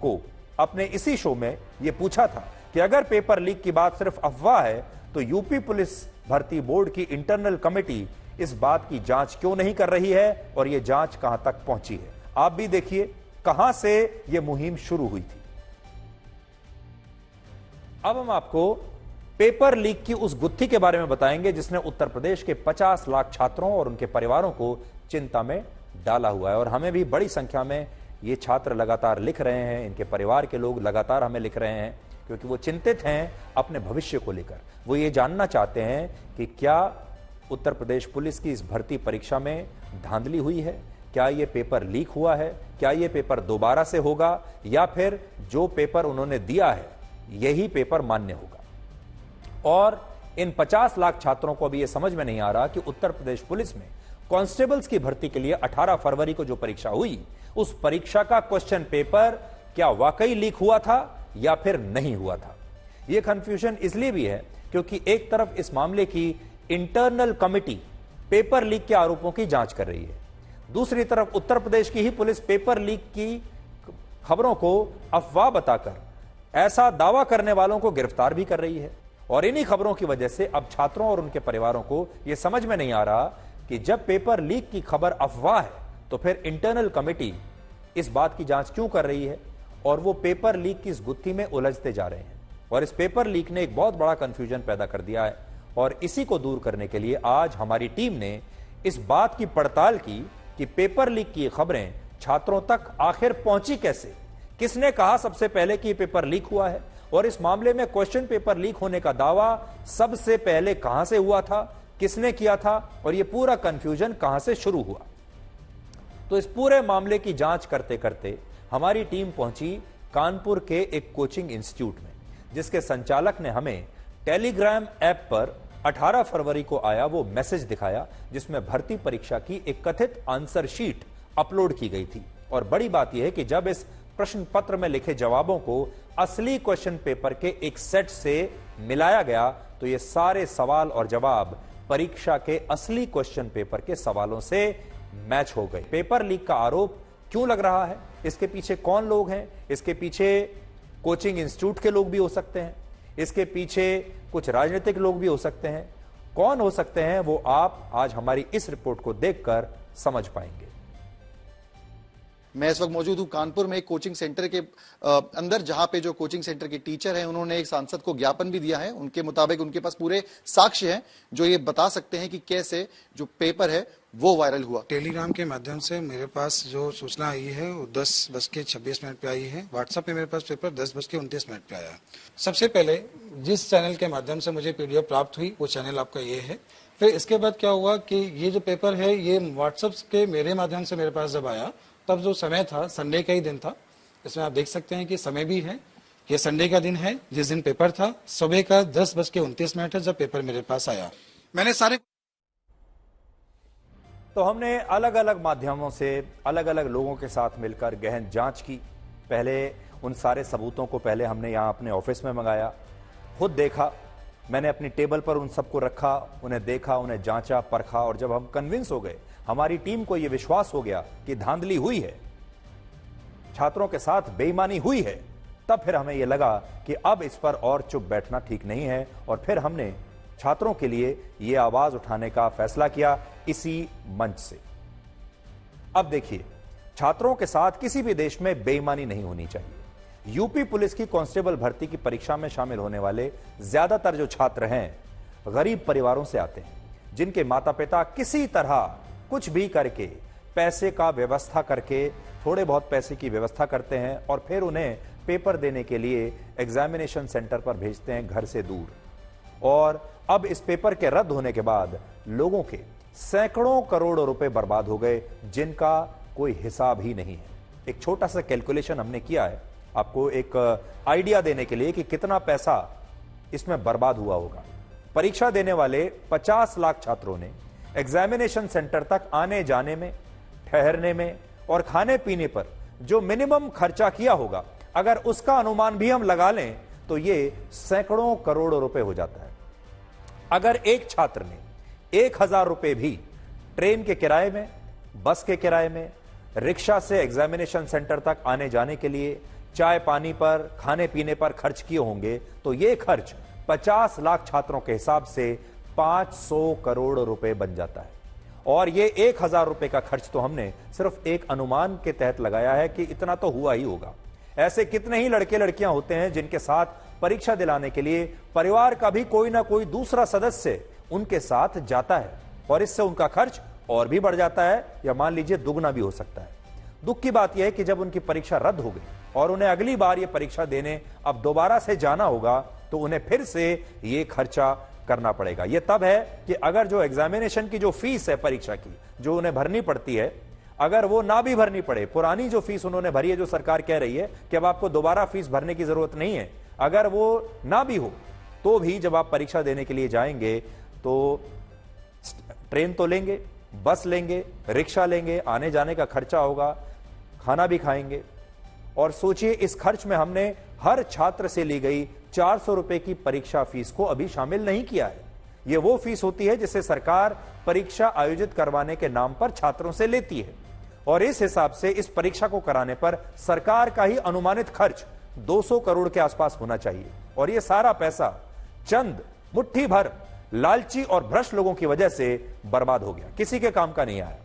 S1: को अपने इसी शो में यह पूछा था कि अगर पेपर लीक की बात सिर्फ अफवाह है तो यूपी पुलिस भर्ती बोर्ड की इंटरनल कमेटी इस बात की जांच क्यों नहीं कर रही है और यह जांच कहां तक पहुंची है। आप भी देखिए कहां से यह मुहिम शुरू हुई थी। अब हम आपको पेपर लीक की उस गुत्थी के बारे में बताएंगे जिसने उत्तर प्रदेश के 50 लाख छात्रों और उनके परिवारों को चिंता में डाला हुआ है। और हमें भी बड़ी संख्या में ये छात्र लगातार लिख रहे हैं, इनके परिवार के लोग लगातार हमें लिख रहे हैं क्योंकि वो चिंतित हैं अपने भविष्य को लेकर। वो ये जानना चाहते हैं कि क्या उत्तर प्रदेश पुलिस की इस भर्ती परीक्षा में धांधली हुई है, क्या ये पेपर लीक हुआ है, क्या ये पेपर दोबारा से होगा या फिर जो पेपर उन्होंने दिया है यही पेपर मान्य होगा। और इन 50 लाख छात्रों को अभी यह समझ में नहीं आ रहा कि उत्तर प्रदेश पुलिस में कांस्टेबल्स की भर्ती के लिए 18 फरवरी को जो परीक्षा हुई, उस परीक्षा का क्वेश्चन पेपर क्या वाकई लीक हुआ था या फिर नहीं हुआ था। यह कंफ्यूजन इसलिए भी है क्योंकि एक तरफ इस मामले की इंटरनल कमेटी पेपर लीक के आरोपों की जांच कर रही है, दूसरी तरफ उत्तर प्रदेश की ही पुलिस पेपर लीक की खबरों को अफवाह बताकर ऐसा दावा करने वालों को गिरफ्तार भी कर रही है। और इन्हीं खबरों की वजह से अब छात्रों और उनके परिवारों को यह समझ में नहीं आ रहा कि जब पेपर लीक की खबर अफवाह है तो फिर इंटरनल कमेटी इस बात की जांच क्यों कर रही है और वो पेपर लीक की इस गुत्थी में उलझते जा रहे हैं। और इस पेपर लीक ने एक बहुत बड़ा कंफ्यूजन पैदा कर दिया है और इसी को दूर करने के लिए आज हमारी टीम ने इस बात की पड़ताल की कि पेपर लीक की खबरें छात्रों तक आखिर पहुंची कैसे, किसने कहा सबसे पहले कि पेपर लीक हुआ है और इस मामले में क्वेश्चन पेपर लीक होने का दावा सबसे पहले कहां से हुआ था, किसने किया था और यह पूरा कंफ्यूजन कहां से शुरू हुआ। तो इस पूरे मामले की जांच करते करते हमारी टीम पहुंची कानपुर के एक कोचिंग इंस्टीट्यूट में, जिसके संचालक ने हमें टेलीग्राम ऐप पर 18 फरवरी को आया वो मैसेज दिखाया जिसमें भर्ती परीक्षा की एक कथित आंसर शीट अपलोड की गई थी। और बड़ी बात यह है कि जब इस प्रश्न पत्र में लिखे जवाबों को असली क्वेश्चन पेपर के एक सेट से मिलाया गया तो ये सारे सवाल और जवाब परीक्षा के असली क्वेश्चन पेपर के सवालों से मैच हो गए। पेपर लीक का आरोप क्यों लग रहा है, इसके पीछे कौन लोग हैं, इसके पीछे कोचिंग इंस्टीट्यूट के लोग भी हो सकते हैं, इसके पीछे कुछ राजनीतिक लोग भी हो सकते हैं। कौन हो सकते हैं वो आप आज हमारी इस रिपोर्ट को देखकर समझ पाएंगे।
S16: मैं इस वक्त मौजूद हूं कानपुर में एक कोचिंग सेंटर के अंदर, जहां पे जो कोचिंग सेंटर के टीचर हैं उन्होंने एक सांसद को ज्ञापन भी दिया है। उनके मुताबिक उनके पास पूरे साक्ष्य हैं जो ये बता सकते हैं कि कैसे जो पेपर है वो वायरल हुआ।
S17: टेलीग्राम के माध्यम से मेरे पास जो सूचना आई है वो 10:26 पे आई है। व्हाट्सएप पे मेरे पास पेपर 10:29 पे आया। सबसे पहले जिस चैनल के माध्यम से मुझे पीडीएफ प्राप्त हुई वो चैनल आपका ये है। फिर इसके बाद क्या हुआ कि ये जो पेपर है ये व्हाट्सएप के मेरे माध्यम से मेरे पास जब आया तब जो समय था संडे का ही दिन था। इसमें आप देख सकते हैं कि समय भी है, ये संडे का दिन है जिस दिन पेपर था। सुबह का 10:29 है जब पेपर मेरे पास आया। मैंने सारे
S1: तो हमने अलग अलग माध्यमों से अलग अलग लोगों के साथ मिलकर गहन जांच की। पहले उन सारे सबूतों को पहले हमने यहाँ अपने ऑफिस में मंगाया, खुद देखा, मैंने अपनी टेबल पर उन सबको रखा, उन्हें देखा, उन्हें जांचा परखा और जब हम कन्विंस हो गए, हमारी टीम को यह विश्वास हो गया कि धांधली हुई है, छात्रों के साथ बेईमानी हुई है, तब फिर हमें यह लगा कि अब इस पर और चुप बैठना ठीक नहीं है और फिर हमने छात्रों के लिए यह आवाज उठाने का फैसला किया इसी मंच से। अब देखिए, छात्रों के साथ किसी भी देश में बेईमानी नहीं होनी चाहिए। यूपी पुलिस की कांस्टेबल भर्ती की परीक्षा में शामिल होने वाले ज्यादातर जो छात्र हैं गरीब परिवारों से आते हैं, जिनके माता पिता किसी तरह कुछ भी करके पैसे का व्यवस्था करके थोड़े बहुत पैसे की व्यवस्था करते हैं और फिर उन्हें पेपर देने के लिए एग्जामिनेशन सेंटर पर भेजते हैं घर से दूर। और अब इस पेपर के रद्द होने के बाद लोगों के सैकड़ों करोड़ रुपए बर्बाद हो गए जिनका कोई हिसाब ही नहीं है। एक छोटा सा कैलकुलेशन हमने किया है आपको एक आइडिया देने के लिए कि कितना पैसा इसमें बर्बाद हुआ होगा। परीक्षा देने वाले 50 लाख छात्रों ने एग्जामिनेशन सेंटर तक आने जाने में, ठहरने में और खाने पीने पर जो मिनिमम खर्चा किया होगा अगर उसका अनुमान भी हम लगा लें तो ये सैकड़ों करोड़ रुपए हो जाता है। अगर एक छात्र ने 1000 रुपए भी ट्रेन के किराए में, बस के किराए में, रिक्शा से एग्जामिनेशन सेंटर तक आने जाने के लिए, चाय पानी पर, खाने पीने पर खर्च किए होंगे तो ये खर्च 50 लाख छात्रों के हिसाब से 500 करोड़ रुपए बन जाता है। और ये 1000 रुपए का खर्च तो हमने सिर्फ एक अनुमान के तहत लगाया है कि इतना तो हुआ ही होगा। ऐसे कितने ही लड़के लड़कियां होते हैं जिनके साथ परीक्षा दिलाने के लिए परिवार का भी कोई ना कोई दूसरा सदस्य उनके साथ जाता है और इससे उनका खर्च और भी बढ़ जाता है या मान लीजिए दुगना भी हो सकता है। दुख की बात यह है कि जब उनकी परीक्षा रद्द हो गई और उन्हें अगली बार यह परीक्षा देने अब दोबारा से जाना होगा तो उन्हें फिर से ये खर्चा करना पड़ेगा। यह तब है कि अगर जो एग्जामिनेशन की जो फीस है परीक्षा की जो उन्हें भरनी पड़ती है, अगर वो ना भी भरनी पड़े, पुरानी जो फीस उन्होंने भरी है, जो सरकार कह रही है कि अब आपको दोबारा फीस भरने की जरूरत नहीं है, अगर वो ना भी हो तो भी जब आप परीक्षा देने के लिए जाएंगे तो ट्रेन तो लेंगे, बस लेंगे, रिक्शा लेंगे, आने जाने का खर्चा होगा, खाना भी खाएंगे। और सोचिए इस खर्च में हमने हर छात्र से ली गई 400 रुपए की परीक्षा फीस को अभी शामिल नहीं किया है। यह वो फीस होती है जिसे सरकार परीक्षा आयोजित करवाने के नाम पर छात्रों से लेती है और इस हिसाब से इस परीक्षा को कराने पर सरकार का ही अनुमानित खर्च 200 करोड़ के आसपास होना चाहिए। और यह सारा पैसा चंद मुट्ठी भर लालची और भ्रष्ट लोगों की वजह से बर्बाद हो गया, किसी के काम का नहीं आया।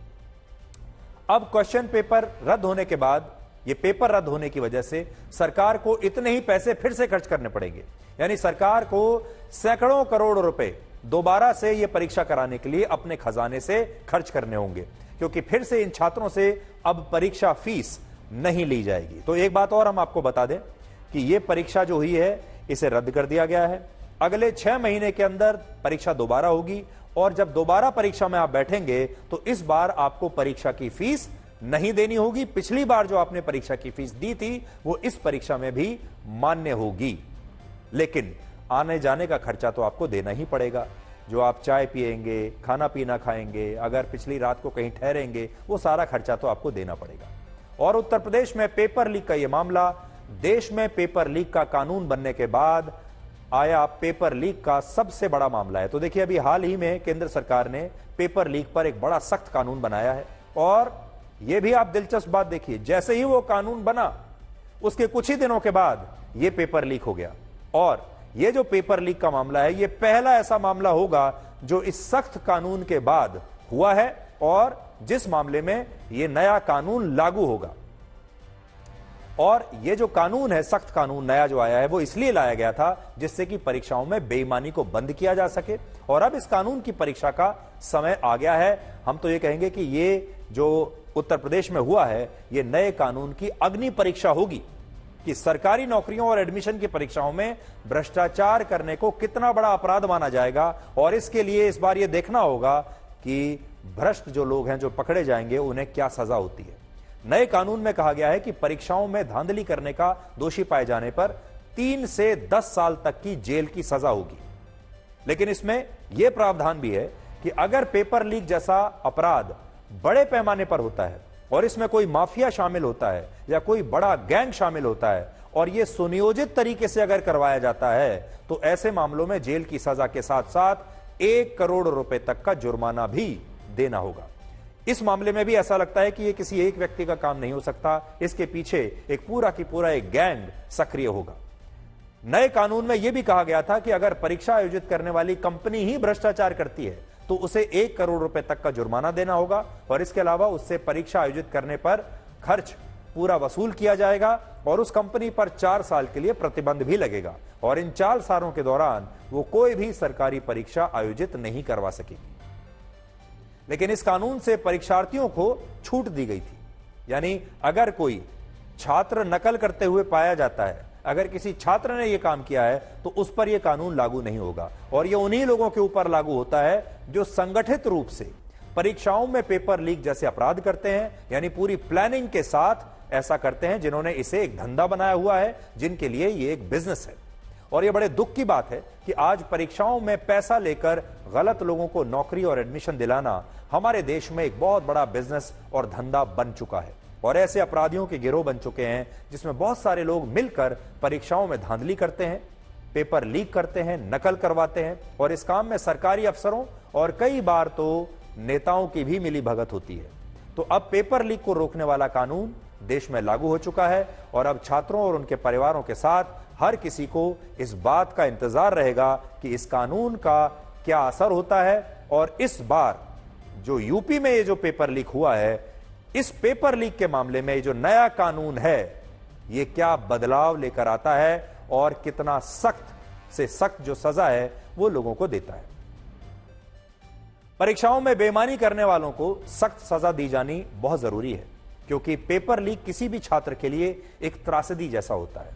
S1: अब क्वेश्चन पेपर रद्द होने के बाद, ये पेपर रद्द होने की वजह से सरकार को इतने ही पैसे फिर से खर्च करने पड़ेंगे, यानी सरकार को सैकड़ों करोड़ रुपए दोबारा से यह परीक्षा कराने के लिए अपने खजाने से खर्च करने होंगे, क्योंकि फिर से इन छात्रों से अब परीक्षा फीस नहीं ली जाएगी। तो एक बात और हम आपको बता दें कि यह परीक्षा जो हुई है इसे रद्द कर दिया गया है। अगले 6 महीने के अंदर परीक्षा दोबारा होगी और जब दोबारा परीक्षा में आप बैठेंगे तो इस बार आपको परीक्षा की फीस नहीं देनी होगी। पिछली बार जो आपने परीक्षा की फीस दी थी वो इस परीक्षा में भी मान्य होगी, लेकिन आने जाने का खर्चा तो आपको देना ही पड़ेगा। जो आप चाय पिएंगे, खाना पीना खाएंगे, अगर पिछली रात को कहीं ठहरेंगे, वो सारा खर्चा तो आपको देना पड़ेगा। और उत्तर प्रदेश में पेपर लीक का यह मामला देश में पेपर लीक का कानून बनने के बाद आया पेपर लीक का सबसे बड़ा मामला है। तो देखिए अभी हाल ही में केंद्र सरकार ने पेपर लीक पर एक बड़ा सख्त कानून बनाया है और यह भी आप दिलचस्प बात देखिए, जैसे ही वो कानून बना उसके कुछ ही दिनों के बाद यह पेपर लीक हो गया। और यह जो पेपर लीक का मामला है यह पहला ऐसा मामला होगा जो इस सख्त कानून के बाद हुआ है और जिस मामले में यह नया कानून लागू होगा। और ये जो कानून है, सख्त कानून नया जो आया है, वो इसलिए लाया गया था जिससे कि परीक्षाओं में बेईमानी को बंद किया जा सके। और अब इस कानून की परीक्षा का समय आ गया है। हम तो ये कहेंगे कि ये जो उत्तर प्रदेश में हुआ है ये नए कानून की अग्नि परीक्षा होगी कि सरकारी नौकरियों और एडमिशन की परीक्षाओं में भ्रष्टाचार करने को कितना बड़ा अपराध माना जाएगा। और इसके लिए इस बार ये देखना होगा कि भ्रष्ट जो लोग हैं जो पकड़े जाएंगे उन्हें क्या सजा होती है। नए कानून में कहा गया है कि परीक्षाओं में धांधली करने का दोषी पाए जाने पर 3 से 10 साल तक की जेल की सजा होगी। लेकिन इसमें यह प्रावधान भी है कि अगर पेपर लीक जैसा अपराध बड़े पैमाने पर होता है और इसमें कोई माफिया शामिल होता है या कोई बड़ा गैंग शामिल होता है और यह सुनियोजित तरीके से अगर करवाया जाता है तो ऐसे मामलों में जेल की सजा के साथ साथ 1 करोड़ रुपए तक का जुर्माना भी देना होगा। इस मामले में भी ऐसा लगता है कि यह किसी एक व्यक्ति का काम नहीं हो सकता, इसके पीछे एक पूरा की पूरा एक गैंग सक्रिय होगा। नए कानून में यह भी कहा गया था कि अगर परीक्षा आयोजित करने वाली कंपनी ही भ्रष्टाचार करती है तो उसे 1 करोड़ रुपए तक का जुर्माना देना होगा और इसके अलावा उससे परीक्षा आयोजित करने पर खर्च पूरा वसूल किया जाएगा और उस कंपनी पर 4 साल के लिए प्रतिबंध भी लगेगा और इन 4 सालों के दौरान वो कोई भी सरकारी परीक्षा आयोजित नहीं करवा सकेगी। लेकिन इस कानून से परीक्षार्थियों को छूट दी गई थी, यानी अगर कोई छात्र नकल करते हुए पाया जाता है, अगर किसी छात्र ने यह काम किया है तो उस पर यह कानून लागू नहीं होगा और यह उन्हीं लोगों के ऊपर लागू होता है जो संगठित रूप से परीक्षाओं में पेपर लीक जैसे अपराध करते हैं, यानी पूरी प्लानिंग के साथ ऐसा करते हैं, जिन्होंने इसे एक धंधा बनाया हुआ है, जिनके लिए यह एक बिजनेस है। और यह बड़े दुख की बात है कि आज परीक्षाओं में पैसा लेकर गलत लोगों को नौकरी और एडमिशन दिलाना हमारे देश में एक बहुत बड़ा बिजनेस और धंधा बन चुका है और ऐसे अपराधियों के गिरोह बन चुके हैं जिसमें बहुत सारे लोग मिलकर परीक्षाओं में धांधली करते हैं, पेपर लीक करते हैं, नकल करवाते हैं और इस काम में सरकारी अफसरों और कई बार तो नेताओं की भी मिलीभगत होती है। तो अब पेपर लीक को रोकने वाला कानून देश में लागू हो चुका है और अब छात्रों और उनके परिवारों के साथ हर किसी को इस बात का इंतजार रहेगा कि इस कानून का क्या असर होता है और इस बार जो यूपी में ये जो पेपर लीक हुआ है, इस पेपर लीक के मामले में जो नया कानून है ये क्या बदलाव लेकर आता है और कितना सख्त से सख्त जो सजा है वो लोगों को देता है। परीक्षाओं में बेईमानी करने वालों को सख्त सजा दी जानी बहुत जरूरी है क्योंकि पेपर लीक किसी भी छात्र के लिए एक त्रासदी जैसा होता है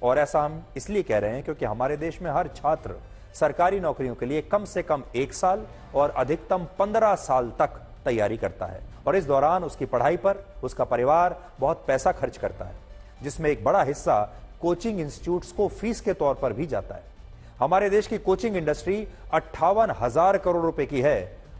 S1: और ऐसा हम इसलिए कह रहे हैं क्योंकि हमारे देश में हर छात्र सरकारी नौकरियों के लिए कम से कम 1 साल और अधिकतम 15 साल तक तैयारी करता है और इस दौरान उसकी पढ़ाई पर उसका परिवार बहुत पैसा खर्च करता है जिसमें एक बड़ा हिस्सा कोचिंग इंस्टीट्यूट्स को फीस के तौर पर भी जाता है। हमारे देश की कोचिंग इंडस्ट्री 58,000 करोड़ रुपए की है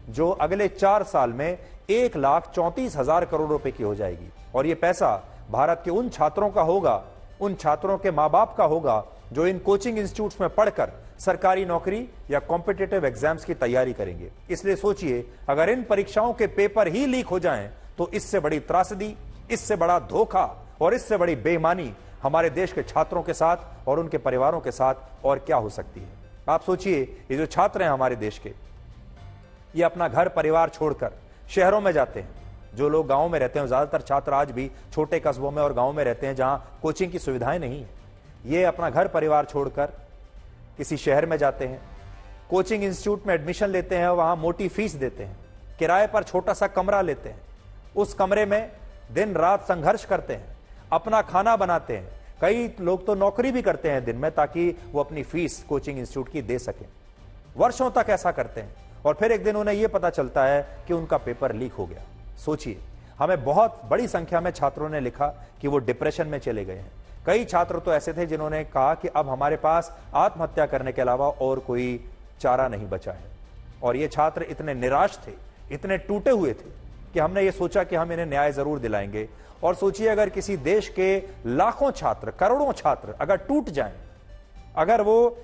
S1: जो अगले 4 साल में 1,34,000 करोड़ रुपए की हो जाएगी और यह पैसा भारत के उन छात्रों का होगा, उन छात्रों के मां बाप का होगा जो इन कोचिंग इंस्टीट्यूट्स में पढ़कर सरकारी नौकरी या कॉम्पिटिटिव एग्जाम्स की तैयारी करेंगे। इसलिए सोचिए अगर इन परीक्षाओं के पेपर ही लीक हो जाएं तो इससे बड़ी त्रासदी, इससे बड़ा धोखा और इससे बड़ी बेईमानी हमारे देश के छात्रों के साथ और उनके परिवारों के साथ और क्या हो सकती है। आप सोचिए ये जो छात्र हैं हमारे देश के, ये अपना घर परिवार छोड़कर शहरों में जाते हैं। जो लोग गांव में रहते हैं, ज्यादातर छात्र आज भी छोटे कस्बों में और गांव में रहते हैं जहां कोचिंग की सुविधाएं नहीं है। ये अपना घर परिवार छोड़कर किसी शहर में जाते हैं, कोचिंग इंस्टीट्यूट में एडमिशन लेते हैं, वहां मोटी फीस देते हैं, किराए पर छोटा सा कमरा लेते हैं, उस कमरे में दिन रात संघर्ष करते हैं, अपना खाना बनाते हैं। कई लोग तो नौकरी भी करते हैं दिन में ताकि वो अपनी फीस कोचिंग इंस्टीट्यूट की दे सकें। वर्षों तक ऐसा करते हैं और फिर एक दिन उन्हें यह पता चलता है कि उनका पेपर लीक हो गया। सोचिए, हमें बहुत बड़ी संख्या में छात्रों ने लिखा कि वो डिप्रेशन में चले गए हैं। कई छात्र तो ऐसे थे जिन्होंने कहा कि अब हमारे पास आत्महत्या करने के अलावा और कोई चारा नहीं बचा है। और ये छात्र इतने निराश थे, इतने टूटे हुए थे कि हमने ये सोचा कि हम इन्हें न्याय जरूर दिलाएंगे। और सोचिए अगर किसी देश के लाखों छात्र, करोड़ों छात्र अगर टूट जाएं, अगर वो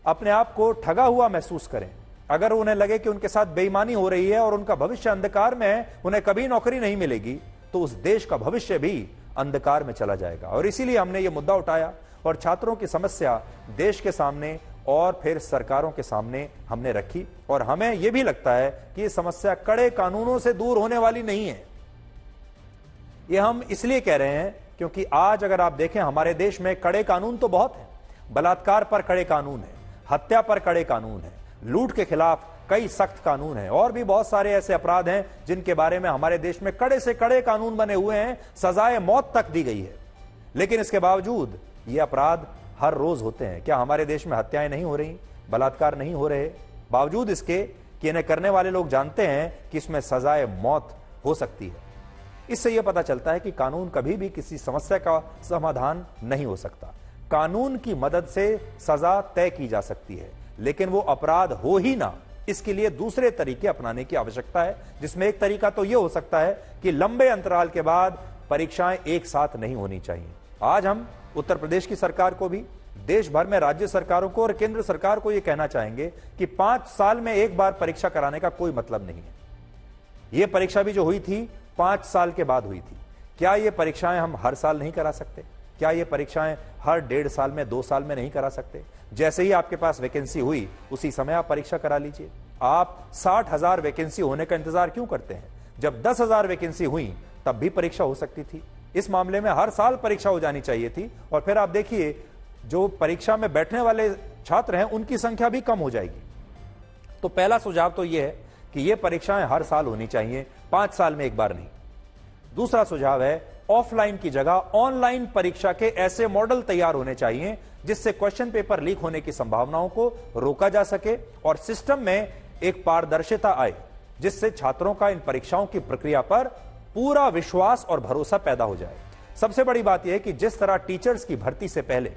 S1: अपने आप को ठगा हुआ महसूस करें, अगर उन्हें लगे कि उनके साथ बेईमानी हो रही है और उनका भविष्य अंधकार में है, उन्हें कभी नौकरी नहीं मिलेगी, तो उस देश का भविष्य भी अंधकार में चला जाएगा। और इसीलिए हमने ये मुद्दा उठाया और छात्रों की समस्या देश के सामने और फिर सरकारों के सामने हमने रखी। और हमें यह भी लगता है कि ये समस्या कड़े कानूनों से दूर होने वाली नहीं है। ये हम इसलिए कह रहे हैं क्योंकि आज अगर आप देखें हमारे देश में कड़े कानून तो बहुत हैं। बलात्कार पर कड़े कानून है, हत्या पर कड़े कानून है, लूट के खिलाफ कई सख्त कानून हैं और भी बहुत सारे ऐसे अपराध हैं जिनके बारे में हमारे देश में कड़े से कड़े कानून बने हुए हैं, सजाए मौत तक दी गई है। लेकिन इसके बावजूद ये अपराध हर रोज होते हैं। क्या हमारे देश में हत्याएं नहीं हो रही, बलात्कार नहीं हो रहे, बावजूद इसके कि इन्हें करने वाले लोग जानते हैं कि इसमें सजाए मौत हो सकती है। इससे यह पता चलता है कि कानून कभी भी किसी समस्या का समाधान नहीं हो सकता। कानून की मदद से सजा तय की जा सकती है, लेकिन वो अपराध हो ही ना, इसके लिए दूसरे तरीके अपनाने की आवश्यकता है, जिसमें एक तरीका तो यह हो सकता है कि लंबे अंतराल के बाद परीक्षाएं एक साथ नहीं होनी चाहिए। आज हम उत्तर प्रदेश की सरकार को भी, देश भर में राज्य सरकारों को और केंद्र सरकार को यह कहना चाहेंगे कि 5 साल में एक बार परीक्षा कराने का कोई मतलब नहीं है। यह परीक्षा भी जो हुई थी 5 साल के बाद हुई थी। क्या ये परीक्षाएं हम हर साल नहीं करा सकते? क्या ये परीक्षाएं हर 1.5 साल में, 2 साल में नहीं करा सकते? जैसे ही आपके पास वैकेंसी हुई उसी समय आप परीक्षा करा लीजिए। आप 60,000 वैकेंसी होने का इंतजार क्यों करते हैं? जब 10,000 वैकेंसी हुई तब भी परीक्षा हो सकती थी। इस मामले में हर साल परीक्षा हो जानी चाहिए थी और फिर आप देखिए जो परीक्षा में बैठने वाले छात्र हैं उनकी संख्या भी कम हो जाएगी। तो पहला सुझाव तो यह है कि ये परीक्षाएं हर साल होनी चाहिए, 5 साल में एक बार नहीं। दूसरा सुझाव है ऑफलाइन की जगह ऑनलाइन परीक्षा के ऐसे मॉडल तैयार होने चाहिए जिससे क्वेश्चन पेपर लीक होने की संभावनाओं को रोका जा सके और सिस्टम में एक पारदर्शिता आए, जिससे छात्रों का इन परीक्षाओं की प्रक्रिया पर पूरा विश्वास और भरोसा पैदा हो जाए। सबसे बड़ी बात यह है कि जिस तरह टीचर्स की भर्ती से पहले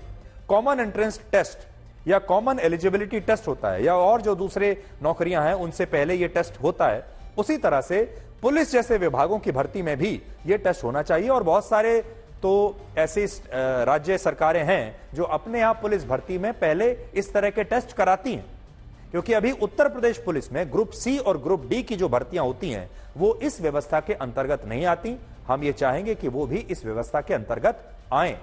S1: कॉमन एंट्रेंस टेस्ट या कॉमन एलिजिबिलिटी टेस्ट होता है या और जो दूसरे नौकरियां हैं उनसे पहले यह टेस्ट होता है, उसी तरह से पुलिस जैसे विभागों की भर्ती में भी यह टेस्ट होना चाहिए। और बहुत सारे तो ऐसी राज्य सरकारें हैं जो अपने यहां पुलिस भर्ती में पहले इस तरह के टेस्ट कराती हैं, क्योंकि अभी उत्तर प्रदेश पुलिस में ग्रुप सी और ग्रुप डी की जो भर्तियां होती हैं वो इस व्यवस्था के अंतर्गत नहीं आती। हम ये चाहेंगे कि वो भी इस व्यवस्था के अंतर्गत आए।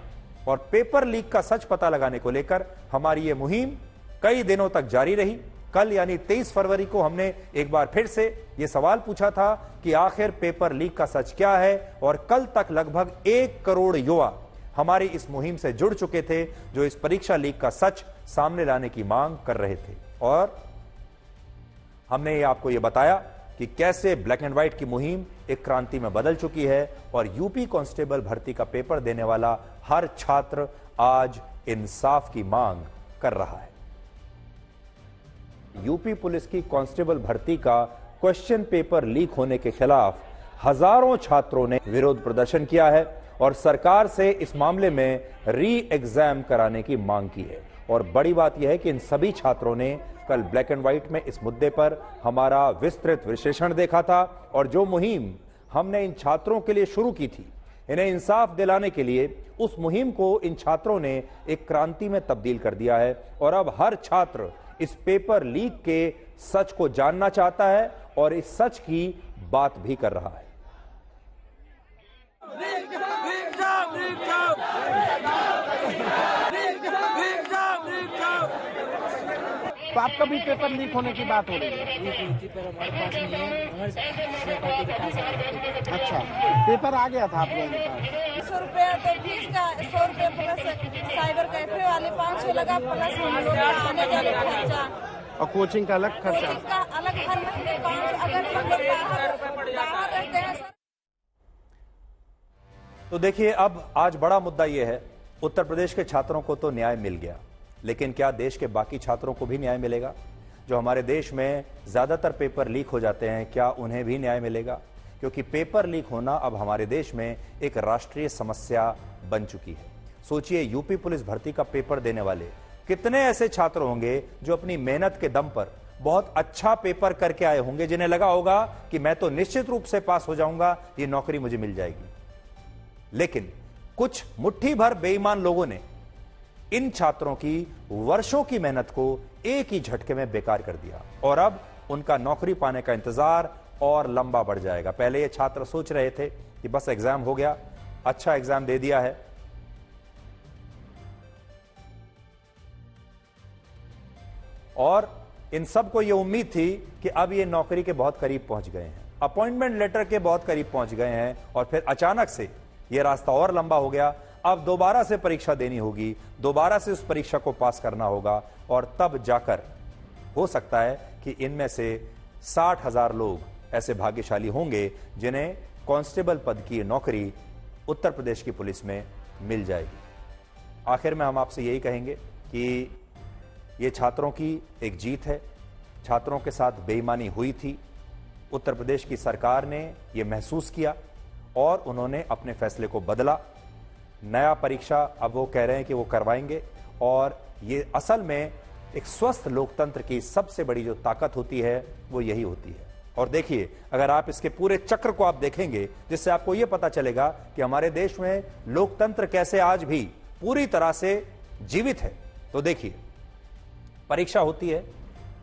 S1: और पेपर लीक का सच पता लगाने को लेकर हमारी ये मुहिम कई दिनों तक जारी रही। कल यानी 23 फरवरी को हमने एक बार फिर से यह सवाल पूछा था कि आखिर पेपर लीक का सच क्या है, और कल तक लगभग 1 करोड़ युवा हमारी इस मुहिम से जुड़ चुके थे जो इस परीक्षा लीक का सच सामने लाने की मांग कर रहे थे। और हमने आपको यह बताया कि कैसे ब्लैक एंड व्हाइट की मुहिम एक क्रांति में बदल चुकी है और यूपी कांस्टेबल भर्ती का पेपर देने वाला हर छात्र आज इंसाफ की मांग कर रहा है। यूपी पुलिस की कांस्टेबल भर्ती का क्वेश्चन पेपर लीक होने के खिलाफ हजारों छात्रों ने विरोध प्रदर्शन किया है और सरकार से इस मामले में री एग्जाम कराने की मांग की है। और बड़ी बात यह है कि इन सभी छात्रों ने कल ब्लैक एंड व्हाइट में इस मुद्दे पर हमारा विस्तृत विश्लेषण देखा था। और जो मुहिम हमने इन छात्रों के लिए शुरू की थी, इन्हें इंसाफ दिलाने के लिए, उस मुहिम को इन छात्रों ने एक क्रांति में तब्दील कर दिया है। और अब हर छात्र इस पेपर लीक के सच को जानना चाहता है और इस सच की बात भी कर रहा है।
S5: तो आपका भी पेपर लीक होने की बात हो रही है?
S11: पेपर हमारे पास नहीं है, हमारे
S5: अच्छा, पेपर आ गया था आप लोगों के पास?
S18: 100 रुपया तो फीस का, 100 रुपया प्लस साइबर कैफे वाले 500 लगा, प्लस हम लोग का आने जाने खर्चा
S5: और कोचिंग का अलग खर्चा,
S18: कोचिंग का अलग हर महीने 500। अगर हम लोग बाहर रहते हैं सर।
S1: तो देखिए, अब आज बड़ा मुद्दा यह है, उत्तर प्रदेश के छात्रों को तो न्याय मिल गया, लेकिन क्या देश के बाकी छात्रों को भी न्याय मिलेगा? जो हमारे देश में ज्यादातर पेपर लीक हो जाते हैं, क्या उन्हें भी न्याय मिलेगा? क्योंकि पेपर लीक होना अब हमारे देश में एक राष्ट्रीय समस्या बन चुकी है। सोचिए, यूपी पुलिस भर्ती का पेपर देने वाले कितने ऐसे छात्र होंगे जो अपनी मेहनत के दम पर बहुत अच्छा पेपर करके आए होंगे, जिन्हें लगा होगा कि मैं तो निश्चित रूप से पास हो जाऊंगा, ये नौकरी मुझे मिल जाएगी। लेकिन कुछ मुट्ठी भर बेईमान लोगों ने इन छात्रों की वर्षों की मेहनत को एक ही झटके में बेकार कर दिया और अब उनका नौकरी पाने का इंतजार और लंबा बढ़ जाएगा। पहले ये छात्र सोच रहे थे कि बस एग्जाम हो गया, अच्छा एग्जाम दे दिया है, और इन सबको यह उम्मीद थी कि अब ये नौकरी के बहुत करीब पहुंच गए हैं, अपॉइंटमेंट लेटर के बहुत करीब पहुंच गए हैं, और फिर अचानक से यह रास्ता और लंबा हो गया। अब दोबारा से परीक्षा देनी होगी, दोबारा से उस परीक्षा को पास करना होगा, और तब जाकर हो सकता है कि इनमें से 60,000 लोग ऐसे भाग्यशाली होंगे जिन्हें कांस्टेबल पद की नौकरी उत्तर प्रदेश की पुलिस में मिल जाएगी। आखिर में हम आपसे यही कहेंगे कि ये छात्रों की एक जीत है। छात्रों के साथ बेईमानी हुई थी, उत्तर प्रदेश की सरकार ने यह महसूस किया और उन्होंने अपने फैसले को बदला। नया परीक्षा अब वो कह रहे हैं कि वो करवाएंगे, और ये असल में एक स्वस्थ लोकतंत्र की सबसे बड़ी जो ताकत होती है वो यही होती है। और देखिए, अगर आप इसके पूरे चक्र को आप देखेंगे, जिससे आपको यह पता चलेगा कि हमारे देश में लोकतंत्र कैसे आज भी पूरी तरह से जीवित है। तो देखिए, परीक्षा होती है,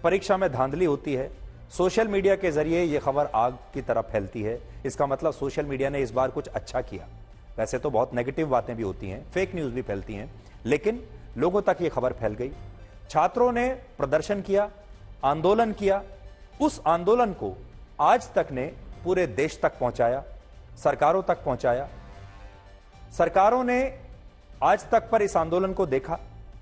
S1: परीक्षा में धांधली होती है, सोशल मीडिया के जरिए यह खबर आग की तरह फैलती है। इसका मतलब सोशल मीडिया ने इस बार कुछ अच्छा किया। वैसे तो बहुत नेगेटिव बातें भी होती हैं, फेक न्यूज भी फैलती हैं, लेकिन लोगों तक यह खबर फैल गई। छात्रों ने प्रदर्शन किया, आंदोलन किया, उस आंदोलन को आज तक ने पूरे देश तक पहुंचाया, सरकारों तक पहुंचाया। सरकारों ने आज तक पर इस आंदोलन को देखा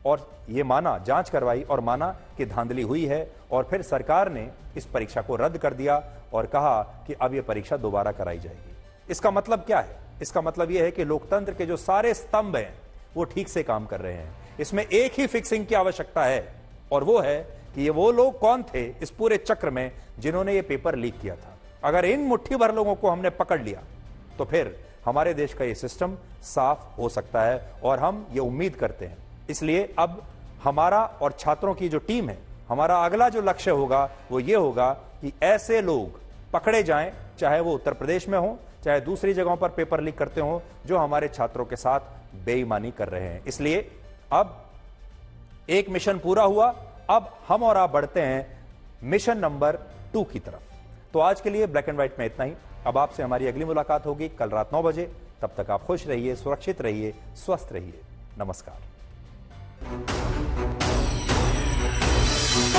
S1: और यह माना, जांच करवाई और माना कि धांधली हुई है, और फिर सरकार ने इस परीक्षा को रद्द कर दिया और कहा कि अब यह परीक्षा दोबारा कराई जाएगी। इसका मतलब क्या है? इसका मतलब यह है कि लोकतंत्र के जो सारे स्तंभ हैं वो ठीक से काम कर रहे हैं। इसमें एक ही फिक्सिंग की आवश्यकता है, और वो है कि ये वो लोग कौन थे इस पूरे चक्र में जिन्होंने ये पेपर लीक किया था। अगर इन मुट्ठी भर लोगों को हमने पकड़ लिया तो फिर हमारे देश का ये सिस्टम साफ हो सकता है, और हम ये उम्मीद करते हैं। इसलिए अब हमारा और छात्रों की जो टीम है, हमारा अगला जो लक्ष्य होगा वो ये होगा कि ऐसे लोग पकड़े जाएं, चाहे वो उत्तर प्रदेश में हो, चाहे दूसरी जगहों पर पेपर लीक करते हो, जो हमारे छात्रों के साथ बेईमानी कर रहे हैं। इसलिए अब एक मिशन पूरा हुआ, अब हम और आप बढ़ते हैं मिशन नंबर 2 की तरफ। तो आज के लिए ब्लैक एंड व्हाइट में इतना ही। अब आपसे हमारी अगली मुलाकात होगी कल रात 9 बजे। तब तक आप खुश रहिए, सुरक्षित रहिए, स्वस्थ रहिए। नमस्कार।